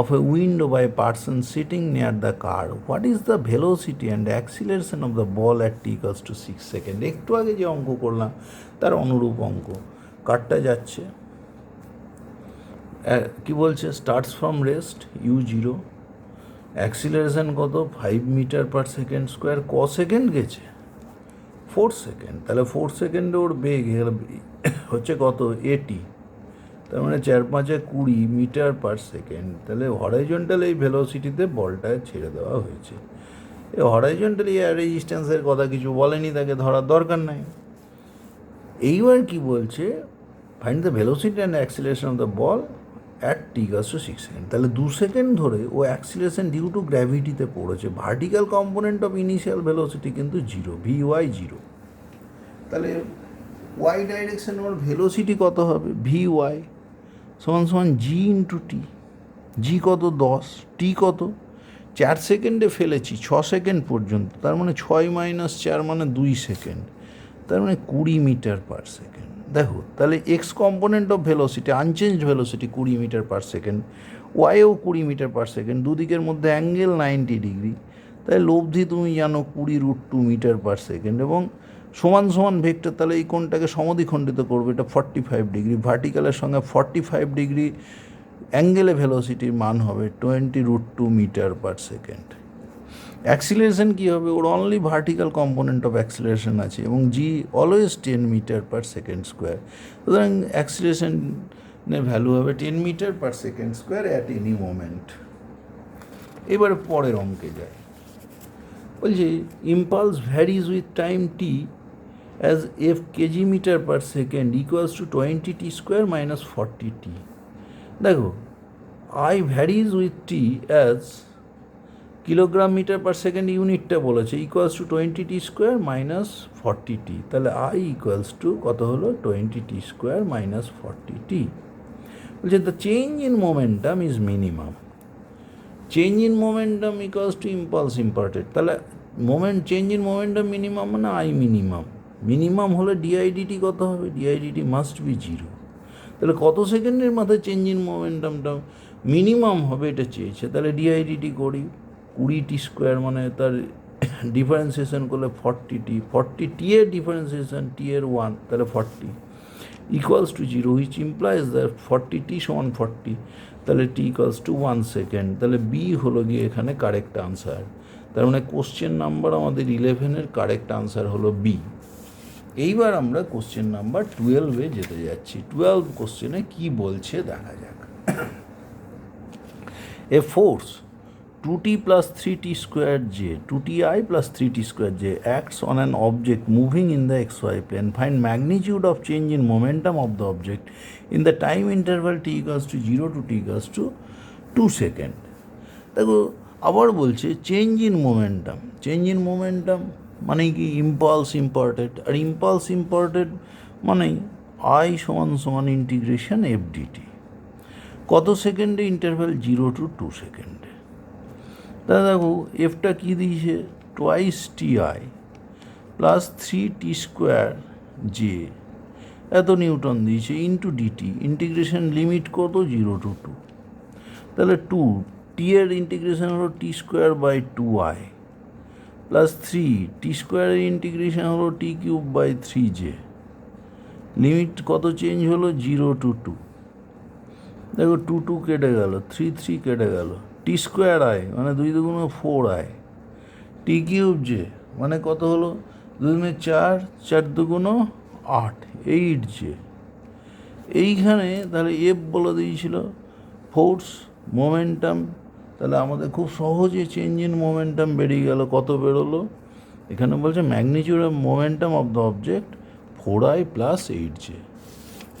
of a window by a person sitting near the car. What is the velocity and acceleration of the ball at t equals to 6 seconds? একটু আগে যে অঙ্ক করলাম তার অনুরূপ অঙ্ক। কারটা যাচ্ছে, কি বলছে, starts from rest u0, acceleration কত 5 মিটার পার সেকেন্ড স্কোয়ার, ক সেকেন্ড গেছে 4 সেকেন্ড, তাহলে 4 সেকেন্ডে ওর বেগ হচ্ছে কত 80, তার মানে 4×5 20 মিটার পার সেকেন্ড। তাহলে হরাইজন্টাল এই ভেলোসিটিতে বলটা ছেড়ে দেওয়া হয়েছে। এই হরাইজন্টাল এয়ার রেজিস্ট্যান্সের কথা কিছু বলেনি, তাকে ধরার দরকার নাই। এইবার কি বলছে, find the velocity and acceleration of the ball at t equals to 6 second. তাহলে 2 সেকেন্ড ধরে ও অ্যাক্সিলারেশন ডিউ টু গ্র্যাভিটিতে পড়েছে। Vertical component of initial velocity কিন্তু 0, vy 0। তাহলে ওয়াই ডাইরেকশন ওর ভেলোসিটি কত হবে, vy সমান সমান জি ইন্টু টি। জি কত 10, টি কত 4 সেকেন্ডে ফেলেছি 6 সেকেন্ড পর্যন্ত, তার মানে 6 - 4 মানে 2 সেকেন্ড, তার মানে 20 মিটার পার সেকেন্ড। দেখো, তাহলে X component of velocity unchanged velocity 20 metre per second, ওয়াইও 20 মিটার পার সেকেন্ড, দুদিকের মধ্যে অ্যাঙ্গেল 90 ডিগ্রি, তাই লব্ধি তুমি জানো 20√2 মিটার পার সেকেন্ড, এবং সমান সমান ভেক্টর, তাহলে এই কোণটাকে সমদ্বিখণ্ডিত করবে, এটা 45 ডিগ্রি, ভার্টিক্যালের সঙ্গে 45 ডিগ্রি অ্যাঙ্গেলে ভেলোসিটির মান হবে 20√2 মিটার পার সেকেন্ড। অ্যাক্সিলারেশন কী হবে, ওর only vertical component of acceleration আছে, এবং g always 10 metre per second square, সুতরাং অ্যাক্সিলারেশনের ভ্যালু হবে 10 metre per second square at any moment. এবারে পরের অঙ্কে যায়, বলছে impulse varies with time t as F kg metre per second equals to 20t square minus 40t। দেখো, I varies with t as kilogram metre per second ইউনিটটা বলেছে, equals to 20t square minus 40t, তাহলে I equals two কত হলো 20t square minus 40t। বলছে the change in momentum is minimum, change in momentum equals to impulse imparted, তাহলে change in momentum minimum মানে I minimum, minimum হলে dIdt কত হবে, DIDT must be 0। তাহলে কত সেকেন্ডের মাথায় চেঞ্জ ইন মোমেন্টামটা মিনিমাম হবে এটা চেয়েছে, তাহলে ডিআইডিটি করি। 20t² মানে তার ডিফারেন্সিয়েশন করলে 40t, 40t এর ডিফারেন্সিয়েশন t এর 1, তাহলে 40 equals to 0, which implies that 40t সমান 40, তাহলে t ইকুয়ালস টু 1 সেকেন্ড। তাহলে বি হলো গিয়ে এখানে কারেক্ট আনসার। তার মানে কোশ্চেন নাম্বার আমাদের 11-এর কারেক্ট আনসার হলো বি। এইবার আমরা কোশ্চেন নাম্বার 12-এ যেতে যাচ্ছি। 12 কোশ্চেনে কি বলছে দেখা যাক। এ force 2t plus 3t squared j, 2ti plus 3t squared j acts on an object moving in the xy plane. Find magnitude of change in momentum of the object in the time interval t equals to 0 to t equals to 2 second. দেখো আবার বলছে change in momentum. Change in momentum মানে কি impulse ইম্পার্টেড, আর impulse ইম্পার্টেড মানেই I সমান সমান integration F dt. কত সেকেন্ডে? ইন্টারভ্যাল 0 to 2 সেকেন্ডে। তা দেখো এফটা কী দিয়েছে? Twice T I plus 3t² J, এত নিউটন দিয়েছে, ইন্টু ডিটি। ইন্টিগ্রেশন লিমিট কত? 0 to 2, তাহলে 2 টি এর ইন্টিগ্রেশন হলো t²/2i প্লাস 3t² এর ইন্টিগ্রেশন হলো t³/3j। লিমিট কত চেঞ্জ হলো? 0 to 2। দেখো 2 কেটে গেল, 3 কেটে গেল, t²i মানে 2 2 4i, t³ মানে কত হলো? 2 4, 4 2 8, 8j। এইখানে তাহলে এফ বলে দিয়েছিল ফোর্স মোমেন্টাম, তাহলে আমাদের খুব সহজে চেঞ্জ ইন মোমেন্টাম বেরিয়ে গেল। কত বেরোলো? এখানে বলছে magnitude of momentum of the object 4i plus 8j।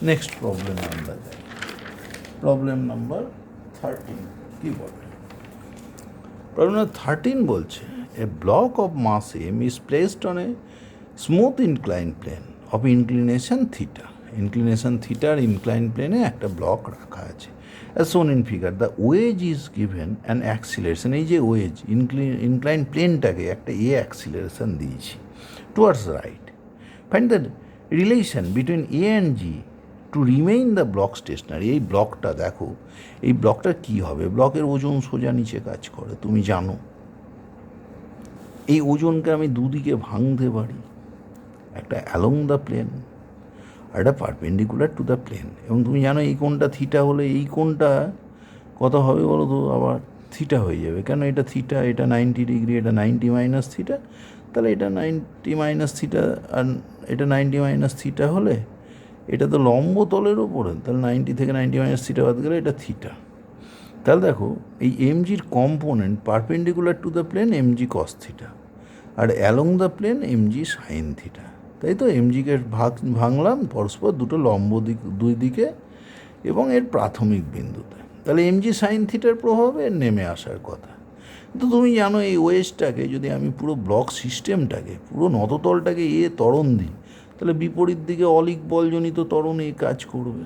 Next প্রবলেমে আমরা যাই। প্রবলেম নাম্বার 13 কি বলে? প্রবলেম নাম্বার 13 বলছে a block of mass M is placed on a smooth incline plane of inclination theta. Inclination থিটার ইনক্লাইন প্লেনে একটা block রাখা আছে। as shown in figure, the wedge is given an acceleration, এই যে ওয়েজ ইনক্লাইন প্লেনটাকে একটা এ অ্যাক্সিলারেশন দিয়েছি towards right. Find the relation between A and G to remain the block stationary. এই ব্লকটা দেখো, এই ব্লকটার কী হবে? ব্লকের ওজন সোজা নিচে কাজ করে, তুমি জানো। এই ওজনকে আমি দুদিকে ভাঙতে পারি, একটা অ্যালং দ্য প্লেন আর এটা পারপেন্ডিকুলার টু দ্য প্লেন। এবং তুমি জানো এই কোণটা থিটা হলে এই কোণটা কত হবে বলো তো? আবার থিটা হয়ে যাবে, কেন? এটা থিটা, এটা 90 ডিগ্রি, এটা 90 মাইনাস থিটা, তাহলে এটা 90 মাইনাস থিটা আর এটা 90 মাইনাস থিটা হলে এটা তো লম্ব তলের ওপরে, তাহলে 90 থেকে 90 মাইনাস থিটা বাদ গেলে এটা থিটা। তাহলে দেখো এই এমজির component perpendicular to the plane mg cos theta, আর along the plane mg sine theta. তাই তো এমজিকে ভাঙলাম পরস্পর দুটো লম্ব দুই দিকে এবং এর প্রাথমিক বিন্দুতে, তাহলে এমজি সাইন থিটার প্রভাবে এর নেমে আসার কথা। তো তুমি জানো এই ওয়েজটাকে যদি আমি পুরো ব্লক সিস্টেমটাকে, পুরো নততলটাকে এ ত্বরণ দিই, তাহলে বিপরীত দিকে অলিক বলজনিত ত্বরণ এ কাজ করবে।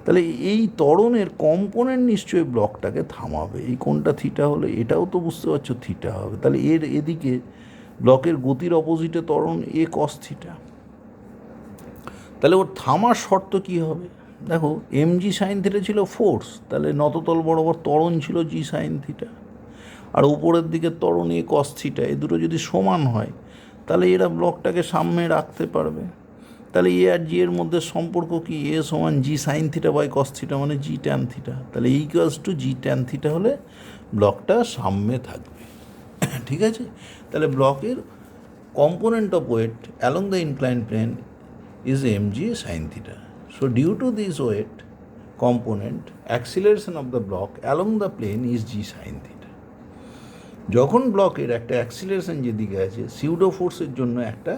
তাহলে এই ত্বরণের কম্পোনেন্ট নিশ্চয়ই ব্লকটাকে থামাবে। এই কোণটা থিটা হলে এটাও তো বুঝতে পারছো থিটা হবে, তাহলে এর এদিকে ব্লকের গতির অপোজিটে ত্বরণ এ কস থিটা। তাহলে ওর থামার শর্ত কী হবে? দেখো এমজি সাইন থিটা ছিল ফোর্স, তাহলে নততল বরাবর ত্বরণ ছিল জি সাইন থিটা, আর উপরের দিকে ত্বরণ এ কস থিটা। এ দুটো যদি সমান হয় তাহলে এরা ব্লকটাকে সামনে রাখতে পারবে। তাহলে এ আর জি এর মধ্যে সম্পর্ক কি? এ সমান G sine theta by cos theta মানে জি ট্যান থিটা। তাহলে equals to G tan theta হলে ব্লকটা সামনে থাকবে। ঠিক আছে? তাহলে ব্লকের component of weight along the inclined plane is mg sin theta. So due to this weight component, acceleration of the block along the plane is g sin theta. যখন ব্লকের একটা অ্যাক্সিলারেশন যেদিকে আছে, সিউডো ফোর্সের জন্য একটা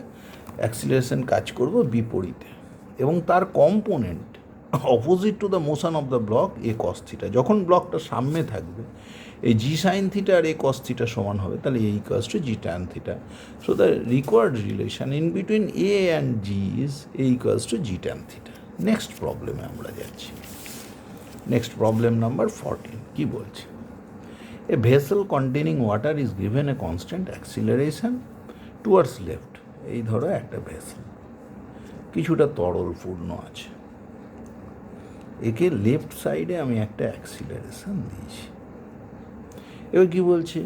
অ্যাক্সিলারেশন কাজ করবে বিপরীতে, এবং তার component opposite to the motion of the block a cos theta. যখন ব্লকটা সামনে থাকবে এই জি সাইন থিটা আর এ কস থিটা সমান হবে, তাহলে a equals to G tan theta. So the required relation in between A and g is a equals to G tan theta. Next প্রবলেমে আমরা যাচ্ছি। নেক্সট প্রবলেম নাম্বার 14 কি বলছে? A vessel containing water is given a constant acceleration towards left. এই ধরো একটা vessel, কিছুটা তরল পূর্ণ আছে, একে লেফট সাইডে আমি একটা অ্যাক্সিলারেশন দিয়েছি। এবার কী বলছে,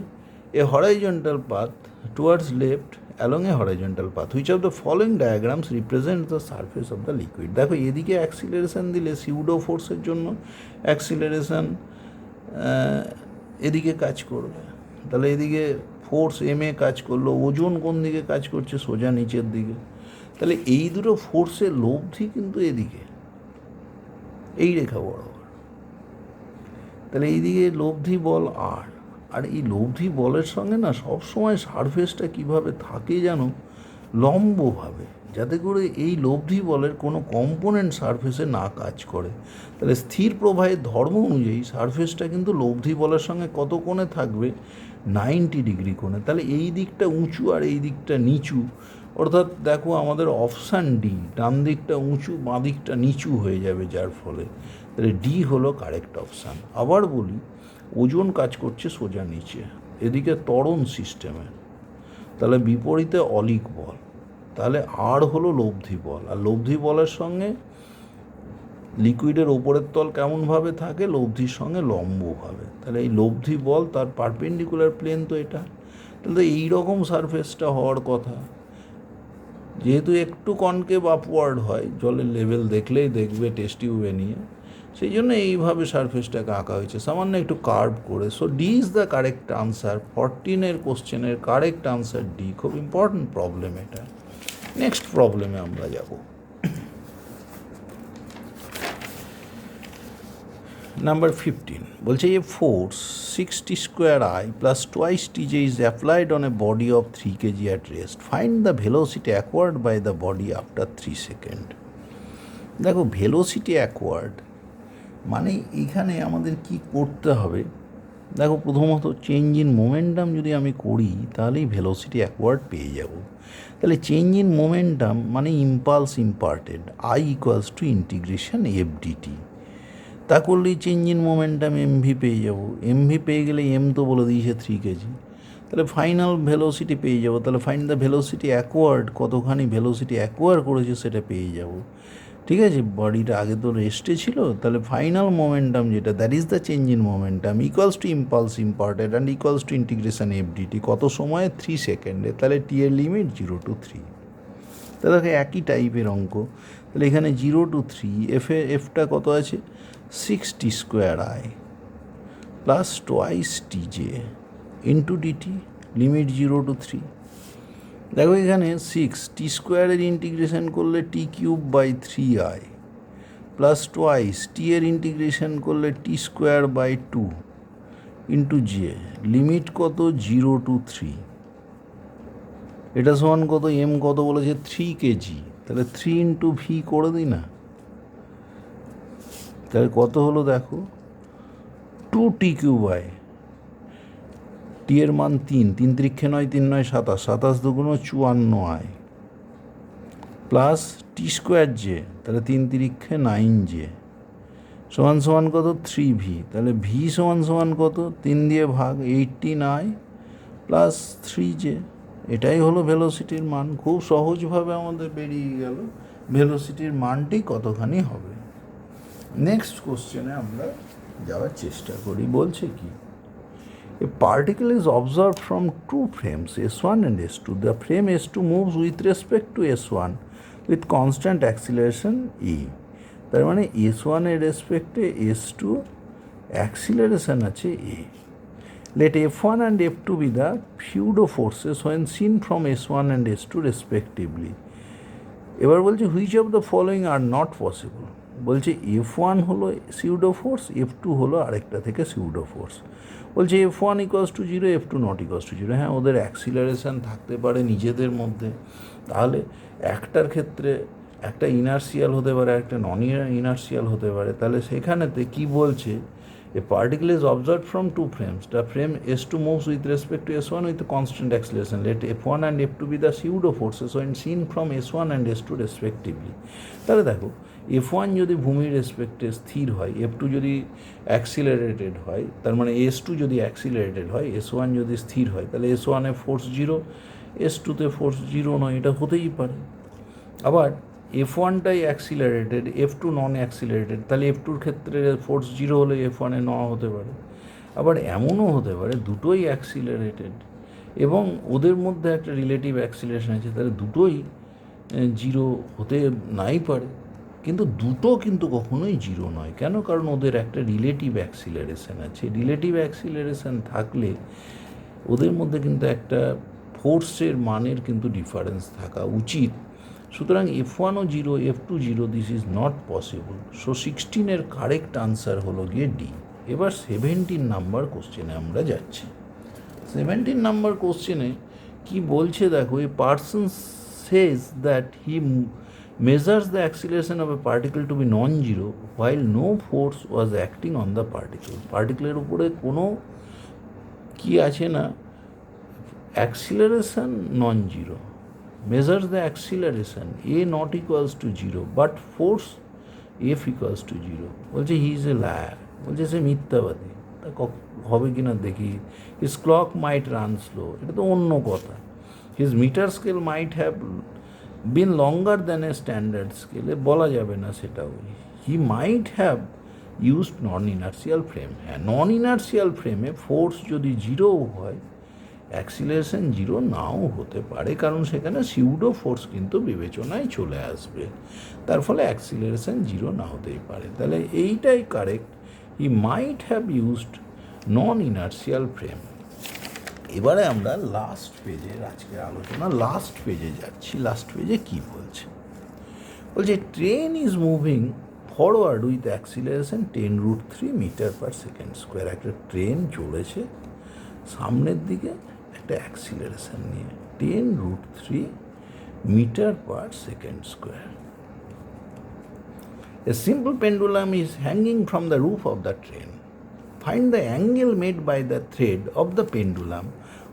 a horizontal path towards left along a horizontal path which of the following diagrams represent the surface of the liquid. দেখো এদিকে অ্যাক্সিলারেশন দিলে সিউডো ফোর্সের জন্য অ্যাক্সিলারেশন এদিকে কাজ করবে, তাহলে এদিকে ফোর্স এম এ কাজ করলো, ওজন কোন দিকে কাজ করছে, সোজা নিচের দিকে, তাহলে এই দুটো ফোর্সের লব্ধি কিন্তু এদিকে এই রেখা বরাবর, তাহলে এইদিকে লব্ধি বল আর এই লব্ধি বলের সঙ্গে না সবসময় সারফেসটা কীভাবে থাকে যেন লম্বভাবে, যাতে করে এই লব্ধি বলের কোনো কম্পোনেন্ট সারফেসে না কাজ করে। তাহলে স্থির প্রবাহের ধর্ম অনুযায়ী সারফেসটা কিন্তু লব্ধি বলের সঙ্গে কত কোণে থাকবে, 90 ডিগ্রি কোণে। তাহলে এই দিকটা উঁচু আর এই দিকটা নিচু, অর্থাৎ দেখো আমাদের অপশান ডি, ডান দিকটা উঁচু বাঁ দিকটা নিচু হয়ে যাবে, যার ফলে তাহলে ডি হলো কারেক্ট অপশান। আবার বলি, ওজন কাজ করছে সোজা নিচে, এদিকে ত্বরণ সিস্টেমে, তাহলে বিপরীতে অলিক বল, তাহলে আর হলো লব্ধি বল, আর লব্ধি বলের সঙ্গে লিকুইডের ওপরের তল কেমনভাবে থাকে, লব্ধির সঙ্গে লম্বভাবে, তাহলে এই লব্ধি বল তার পারপেন্ডিকুলার প্লেন তো এটা, তাহলে এইরকম সারফেসটা হওয়ার কথা। যেহেতু একটু কনকেভ আপওয়ার্ড হয়, জলের লেভেল দেখলেই দেখবে টেস্ট টিউবে নিয়ে, সেই জন্য এইভাবে সারফেসটাকে আঁকা হয়েছে, সামান্য একটু কার্ভ করে। So D is the correct answer. 14 কোশ্চেনের কারেক্ট আনসার ডি। খুব ইম্পর্ট্যান্ট প্রবলেম এটা। নেক্সট প্রবলেমে আমরা যাব। নাম্বার 15 বলছে a force 60 square I plus twice T J is applied on a body of 3 kg at rest, find the velocity acquired by the body after 3 second. দেখো velocity acquired মানে এখানে আমাদের কি করতে হবে, দেখো প্রথমত চেঞ্জ ইন মোমেন্টাম যদি আমি করি তাহলেই ভেলোসিটি অ্যাকোয়ার্ড পেয়ে যাব। তাহলে চেঞ্জ ইন মোমেন্টাম মানে impulse imparted, I equals to integration F dt, তা করলেই চেঞ্জ ইন মোমেন্টাম এমভি পেয়ে যাব। এমভি পেয়ে গেলে এম তো বলে দিয়েছে 3 kg, তাহলে ফাইনাল ভেলোসিটি পেয়ে যাব। তাহলে ফাইন্ড দ্য ভেলোসিটি অ্যাকোয়ার্ড, কতখানি ভেলোসিটি অ্যাকোয়ার করেছে সেটা পেয়ে যাব। ঠিক আছে, বডিটা আগে তো রেস্টে ছিল, তাহলে ফাইনাল মোমেন্টাম যেটা, that is the change in momentum equals to impulse imparted and equals to integration F dt, কত সময়ে 3 সেকেন্ডে, তাহলে টি এর লিমিট 0 to 3। তাহলে দেখো একই টাইপের অঙ্ক, তাহলে এখানে 0 to 3, এফটা কত আছে 60 square I plus twice T J into D T, limit 0 to 3। দেখো এখানে 6 টি স্কোয়ারের ইন্টিগ্রেশন করলে t cube by 3i plus twice t এর ইন্টিগ্রেশন করলে t square by 2 into j, limit কত 0 to 3। এটা সমান কত, এম কত বলেছে 3 kg, তাহলে 3 ইন্টু ভি করে দিই না, তাহলে কত হলো দেখো 2 টি কিউব আই, টি এর মান 3, 3 3 9 3 9 27, 27 2 54 I plus T square J, তাহলে 3 3 9 জে সমান সমান কত 3 ভি, তাহলে ভি সমান সমান কত 3 দিয়ে ভাগ 18 আই প্লাস 3 জে। এটাই হলো ভেলোসিটির মান। খুব সহজভাবে আমাদের বেরিয়ে গেল ভেলোসিটির মানটি কতখানি হবে। নেক্সট কোশ্চেনে আমরা যাওয়ার চেষ্টা করি। বলছে কি, a particle is observed from two frames S1 and S2. The frame S2 moves with respect to S1 with constant acceleration e, তার মানে S1 এর রেসপেক্টে S2 অ্যাক্সিলারেশন আছে a. Let F1 and F2 be the pseudo forces when seen from S1 and S2 respectively. এবার বলছে which of the following are not possible, বলছে F1 হলো pseudo force, F2 হলো আরেকটা থেকে সিউডো ফোর্স। বলছে F1 equals to 0, F2 not equals to 0। হ্যাঁ, ওদের অ্যাক্সিলারেশন থাকতে পারে নিজেদের মধ্যে, তাহলে একটার ক্ষেত্রে একটা ইনার্সিয়াল হতে পারে, একটা নন ইনার্সিয়াল হতে পারে। তাহলে সেখানেতে কি বলছে, a particle is observed from two frames. The frame S2 moves with respect to S1 with constant acceleration. Let F1 and F2 be the pseudo forces when seen from S1 and S2 respectively. তাহলে দেখো F1 যদি ভূমির রেসপেক্টে স্থির হয়, F2 যদি accelerated হয়, তার মানে S2 যদি অ্যাক্সিলারেটেড হয়, S1 যদি স্থির হয়, তাহলে S1 এ ফোর্স 0, S2 তে ফোর্স 0 নয়, এটা হতেই পারে। আবার এফ ওয়ানটাই অ্যাক্সিলারেটেড, এফ টু নন অ্যাক্সিলারেটেড, তাহলে এফ টুর ক্ষেত্রে ফোর্স জিরো হলে এফ ওয়ানে ন হতে পারে। আবার এমনও হতে পারে দুটোই অ্যাক্সিলারেটেড এবং ওদের মধ্যে একটা রিলেটিভ অ্যাক্সিলারেশন আছে, তাহলে দুটোই জিরো হতে নাই পারে। কিন্তু দুটো কিন্তু কখনোই জিরো নয়। কেন? কারণ ওদের একটা রিলেটিভ অ্যাক্সিলারেশন আছে। রিলেটিভ অ্যাক্সিলারেশন থাকলে ওদের মধ্যে কিন্তু একটা ফোর্সের মানের কিন্তু ডিফারেন্স থাকা উচিত। সুতরাং এফ ওয়ানও zero, F two zero, this is not possible. So 16-এর কারেক্ট আনসার হলো গিয়ে ডি। এবার 17 নাম্বার কোশ্চেনে আমরা যাচ্ছি। 17 নাম্বার কোশ্চেনে কি বলছে দেখো, a person says that he measures the acceleration of a particle to be non-zero while no force was acting on the particle. পার্টিকেলের উপরে কোনো কি আছে না, acceleration non-zero, measures the acceleration a not equals to 0 but force f equals to 0. বলছে he is a liar, বলছে সে মিথ্যাবাদী। তা হবে কি না দেখি। His clock might run slow, এটা তো অন্য কথা। His metre scale might have been longer than a standard স্কেলে, বলা যাবে না সেটাও। He might have used non inertial frame. হ্যাঁ, নন ইনার্সিয়াল ফ্রেমে ফোর্স যদি জিরো হয়, অ্যাক্সিলারেশন জিরো নাও হতে পারে, কারণ সেখানে সিউডো ফোর্স কিন্তু বিবেচনায় চলে আসবে, তার ফলে অ্যাক্সিলারেশন জিরো না হতেই পারে। তাহলে এইটাই correct, he might have used non inertial frame. এবারে আমরা লাস্ট পেজের আজকের আলোচনা লাস্ট পেজে যাচ্ছি। লাস্ট পেজে কি বলছে? বলছে train is moving forward with acceleration 10√3 metre per second square. একটা ট্রেন চলেছে সামনের দিকে একটা অ্যাক্সিলারেশন নিয়ে 10√3 metre per second square. A simple pendulum is hanging from the roof of the train. Find the angle made by the thread of the pendulum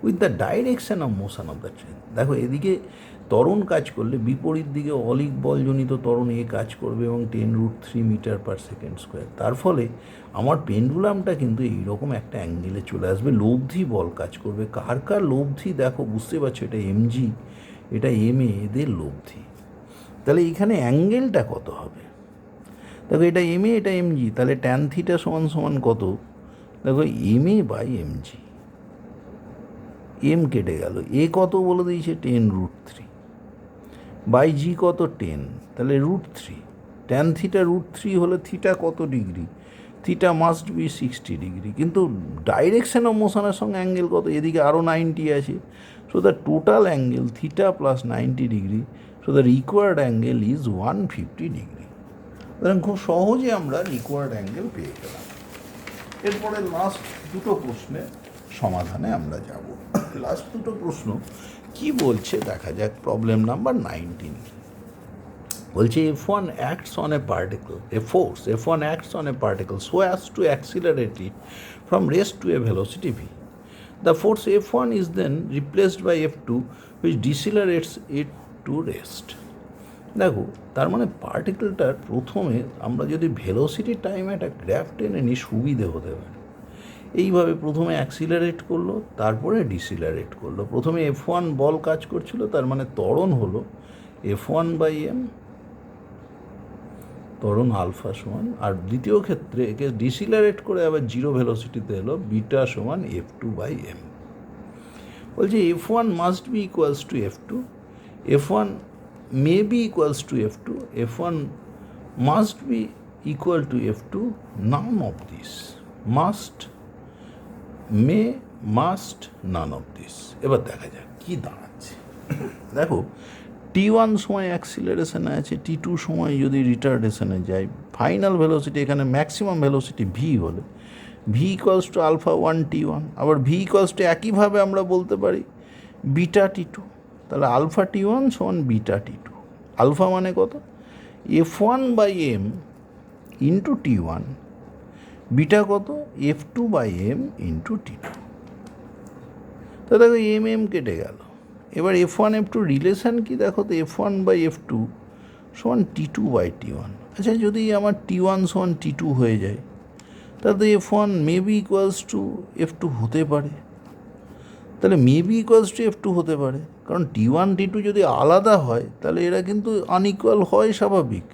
with the direction of motion of the train. দেখো, এদিকে ত্বরণ কাজ করলে বিপরীত দিকে অলিক বলজনিত ত্বরণ এ কাজ করবে এবং 10√3 মিটার পার সেকেন্ড স্কোয়ার। তার ফলে আমার পেন্ডুলামটা কিন্তু এইরকম একটা অ্যাঙ্গেলে চলে আসবে, লব্ধি বল কাজ করবে। কার কার লব্ধি দেখো, বুঝতে পারছো, এটা এমজি, এটা এমএ, এদের লব্ধি। তাহলে এখানে অ্যাঙ্গেলটা কত হবে? দেখো, এটা এমএ, এটা এমজি, তাহলে ট্যান থিটা সমান সমান কত? দেখো, এমএ বাই এমজি, এম কেটে গেল, এ কত বলে দিয়েছে 10√3 বাই জি কত 10, তাহলে √3। ট্যান থিটা √3 হলে থিটা কত degree? Theta must be 60 degree. কিন্তু ডাইরেকশন অফ মোশনের সঙ্গে অ্যাঙ্গেল কত? এদিকে আরও 90 আছে। So the total angle theta plus 90 degree, so the required angle is 150 degree. সুতরাং খুব সহজে আমরা রিকোয়ার্ড অ্যাঙ্গেল পেয়ে গেলাম। এরপরে লাস্ট দুটো প্রশ্নের সমাধানে আমরা যাব। লাস্ট দুটো প্রশ্ন কি বলছে দেখা যাক। প্রবলেম নাম্বার 19 বলছে F1 acts on a particle, a force F1 acts on a particle so as to accelerate it from rest to a velocity v. The force F1 is then replaced by F2 which decelerates it to rest. দেখো, তার মানে পার্টিকেলটার প্রথমে আমরা যদি velocity টাইমে একটা graph টেনে নিই, সুবিধে হতে পারে। এইভাবে প্রথমে অ্যাক্সিলারেট করলো, তারপরে ডিসিলারেট করলো। প্রথমে F1 বল কাজ করছিল, তার মানে ত্বরণ হলো F1 বাই এম, ত্বরণ আলফা সমান। আর দ্বিতীয় ক্ষেত্রে একে ডিসিলারেট করে আবার জিরো ভেলোসিটিতে এলো বিটা সমান F2 বাই এম। বলছে F1 must be equals to F2, F1 may be equals to F2, F1 must be equal to F2, none of this, must, may, must, none of this. এবার দেখা যাক কি দাঁড়াচ্ছে। দেখো, T1 সময় অ্যাক্সিলারেশনে আছে, T2 সময় যদি রিটার্ডেশনে যায়, ফাইনাল ভেলোসিটি এখানে ম্যাক্সিমাম ভেলোসিটি v হলে v equals to alpha 1 T1, আবার v ইকুয়ালস টু একইভাবে আমরা বলতে পারি বিটা T2। তাহলে আলফা T1 সমান বিটা T2। আলফা মানে কত? F1 by M into T1, beta কত? F2 by M into T2। তো দেখো এম এম কেটে গেল। এবার F1 F2 রিলেশান কি দেখো তো, F1 বাই F2 সমান T2 বাই T1। আচ্ছা, যদি আমার T1 সমান T2 হয়ে যায়, তাহলে F1 maybe equals to F2 হতে পারে। তাহলে মেবি ইকুয়ালস টু F2 হতে পারে, কারণ T1 T2 যদি আলাদা হয় তাহলে এরা কিন্তু আনইকুয়াল হয় স্বাভাবিক।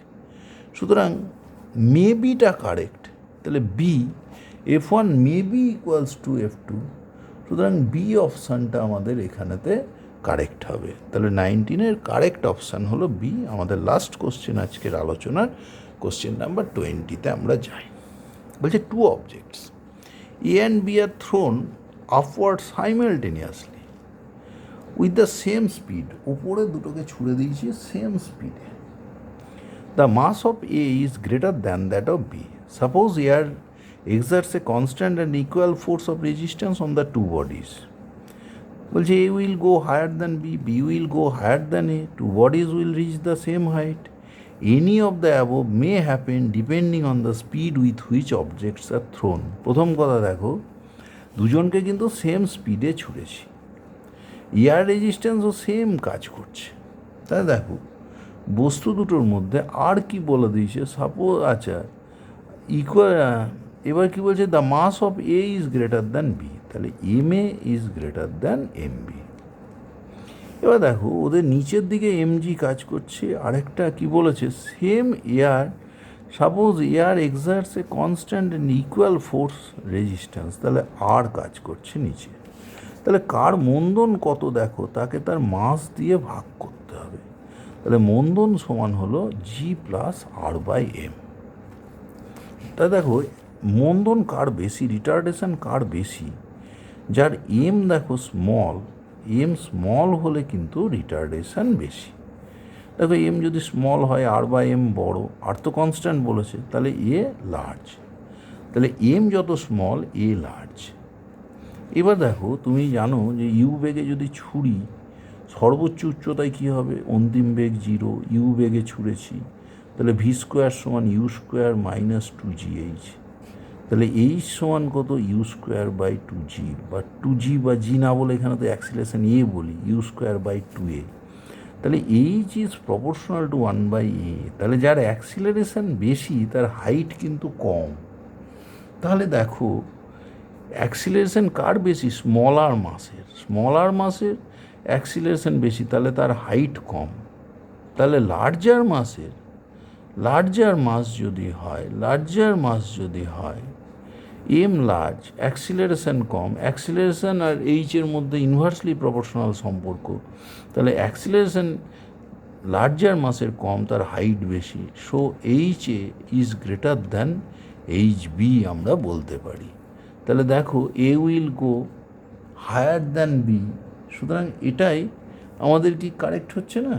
সুতরাং মে বিটা কারেক্ট, তাহলে B F1 may be equals to F2, সুতরাং বি অপশানটা আমাদের এখানেতে কারেক্ট হবে। তাহলে 19-এর কারেক্ট অপশান হলো বি। আমাদের লাস্ট কোশ্চেন আজকের আলোচনার কোশ্চেন নাম্বার 20-তে আমরা যাই। বলছে two objects A and B are thrown upward simultaneously with the same speed, ওপরে দুটোকে ছুড়ে দিয়েছি সেম স্পিডে। The mass of A is greater than that of B. Suppose air exerts a constant and equal force of resistance on the two bodies. বলছে A will go higher than B, B will go higher than A, two bodies will reach the same height. Any of the above may happen depending on the speed with which objects are thrown. প্রথম কথা দেখো, দুজনকে কিন্তু same স্পিডে ছুড়েছি, air রেজিস্ট্যান্সও same কাজ করছে। তাই দেখো বস্তু দুটোর মধ্যে আর কি বলে দিয়েছে, সাপোজ আচ্ছা ইকুয়াল, এবার কি বলছে the mass of A is greater than B, তাহলে M A is greater than M B. এবার দেখো ওদের নিচের দিকে এম জি কাজ করছে, আরেকটা কি বলেছে same air, suppose air exerts a constant and equal force resistance, তাহলে আর কাজ করছে নিচে। তাহলে কার মন্দন কত দেখো, তাকে তার মাস দিয়ে ভাগ করতে হবে। তাহলে মন্দন সমান হলো g plus R by m. তা দেখো মন্দন কার বেশি, রিটার্ডেশন কার বেশি, যার এম দেখো স্মল, এম স্মল হলে কিন্তু রিটার্ডেশন বেশি। দেখো এম যদি স্মল হয় আর বাই এম বড়, আর তো কনস্ট্যান্ট বলেছে, তাহলে এ লার্জ, তাহলে এম যত স্মল এ লার্জ। এবার দেখো তুমি জানো যে ইউ বেগে যদি ছুরি সর্বোচ্চ উচ্চতায় কী হবে, অন্তিম বেগ 0, ইউ বেগে ছুঁড়েছি, তাহলে ভি স্কোয়ার সমান ইউ স্কোয়ার মাইনাস 2gh, তাহলে এইচ সমান কত ইউ স্কোয়ার বাই 2g, বা 2g বা জি না বলে এখানে তো অ্যাক্সিলারেশন এ বলি, ইউ স্কোয়ার বাই 2a, তাহলে H is proportional two 1/a। তাহলে যার অ্যাক্সিলারেশন বেশি তার হাইট কিন্তু কম। তাহলে দেখো অ্যাক্সিলারেশন কার বেশি, স্মলার মাসের, স্মলার মাসের অ্যাক্সিলারেশন বেশি, তাহলে তার হাইট কম। তাহলে লার্জার মাসের, লার্জার মাস যদি হয় এম লার্জ, অ্যাক্সিলারেশন কম, অ্যাক্সিলারেশন আর এইচের মধ্যে ইনভার্সলি প্রপোর্শনাল সম্পর্ক, তাহলে অ্যাক্সিলারেশন লার্জার মাসের কম, তার হাইট বেশি, so H A is greater than H B আমরা বলতে পারি। তাহলে দেখো A will go higher than B, সুতরাং এটাই আমাদের কি কারেক্ট হচ্ছে না,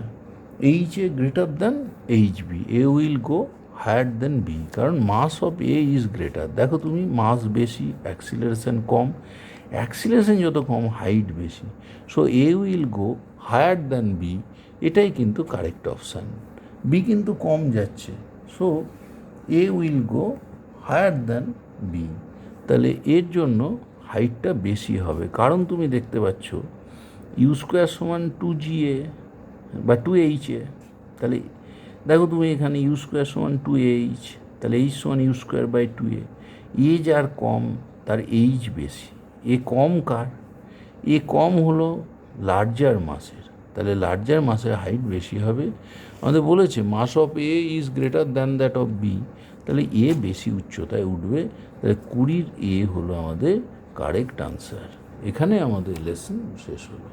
H A greater than H B, A will go higher than B, কারণ mass of A is greater. দেখো তুমি মাস বেশি অ্যাক্সিলারেশন কম, অ্যাক্সিলারেশন যত কম হাইট বেশি, so A will go higher than B, এটাই কিন্তু কারেক্ট অপশান। বি কিন্তু কম যাচ্ছে, so A will go higher than B, তাহলে এর জন্য হাইটটা বেশি হবে। কারণ তুমি দেখতে পাচ্ছ ইউ স্কোয়ার সমান 2GA বা 2HA, তাহলে দেখো তুমি এখানে ইউ স্কোয়ার সমান 2H, তাহলে এইচ সমান ইউ স্কোয়ার বাই 2A, এ যার কম তার এইচ বেশি, এ কম কার, এ কম হলো লার্জার মাসের, তাহলে লার্জার মাসের হাইট বেশি হবে। আমাদের বলেছে mass of A is greater than that of B, তাহলে এ বেশি উচ্চতায় উঠবে, তাহলে 20 এ হলো আমাদের কারেক্ট আনসার। এখানে আমাদের লেসন শেষ হলো।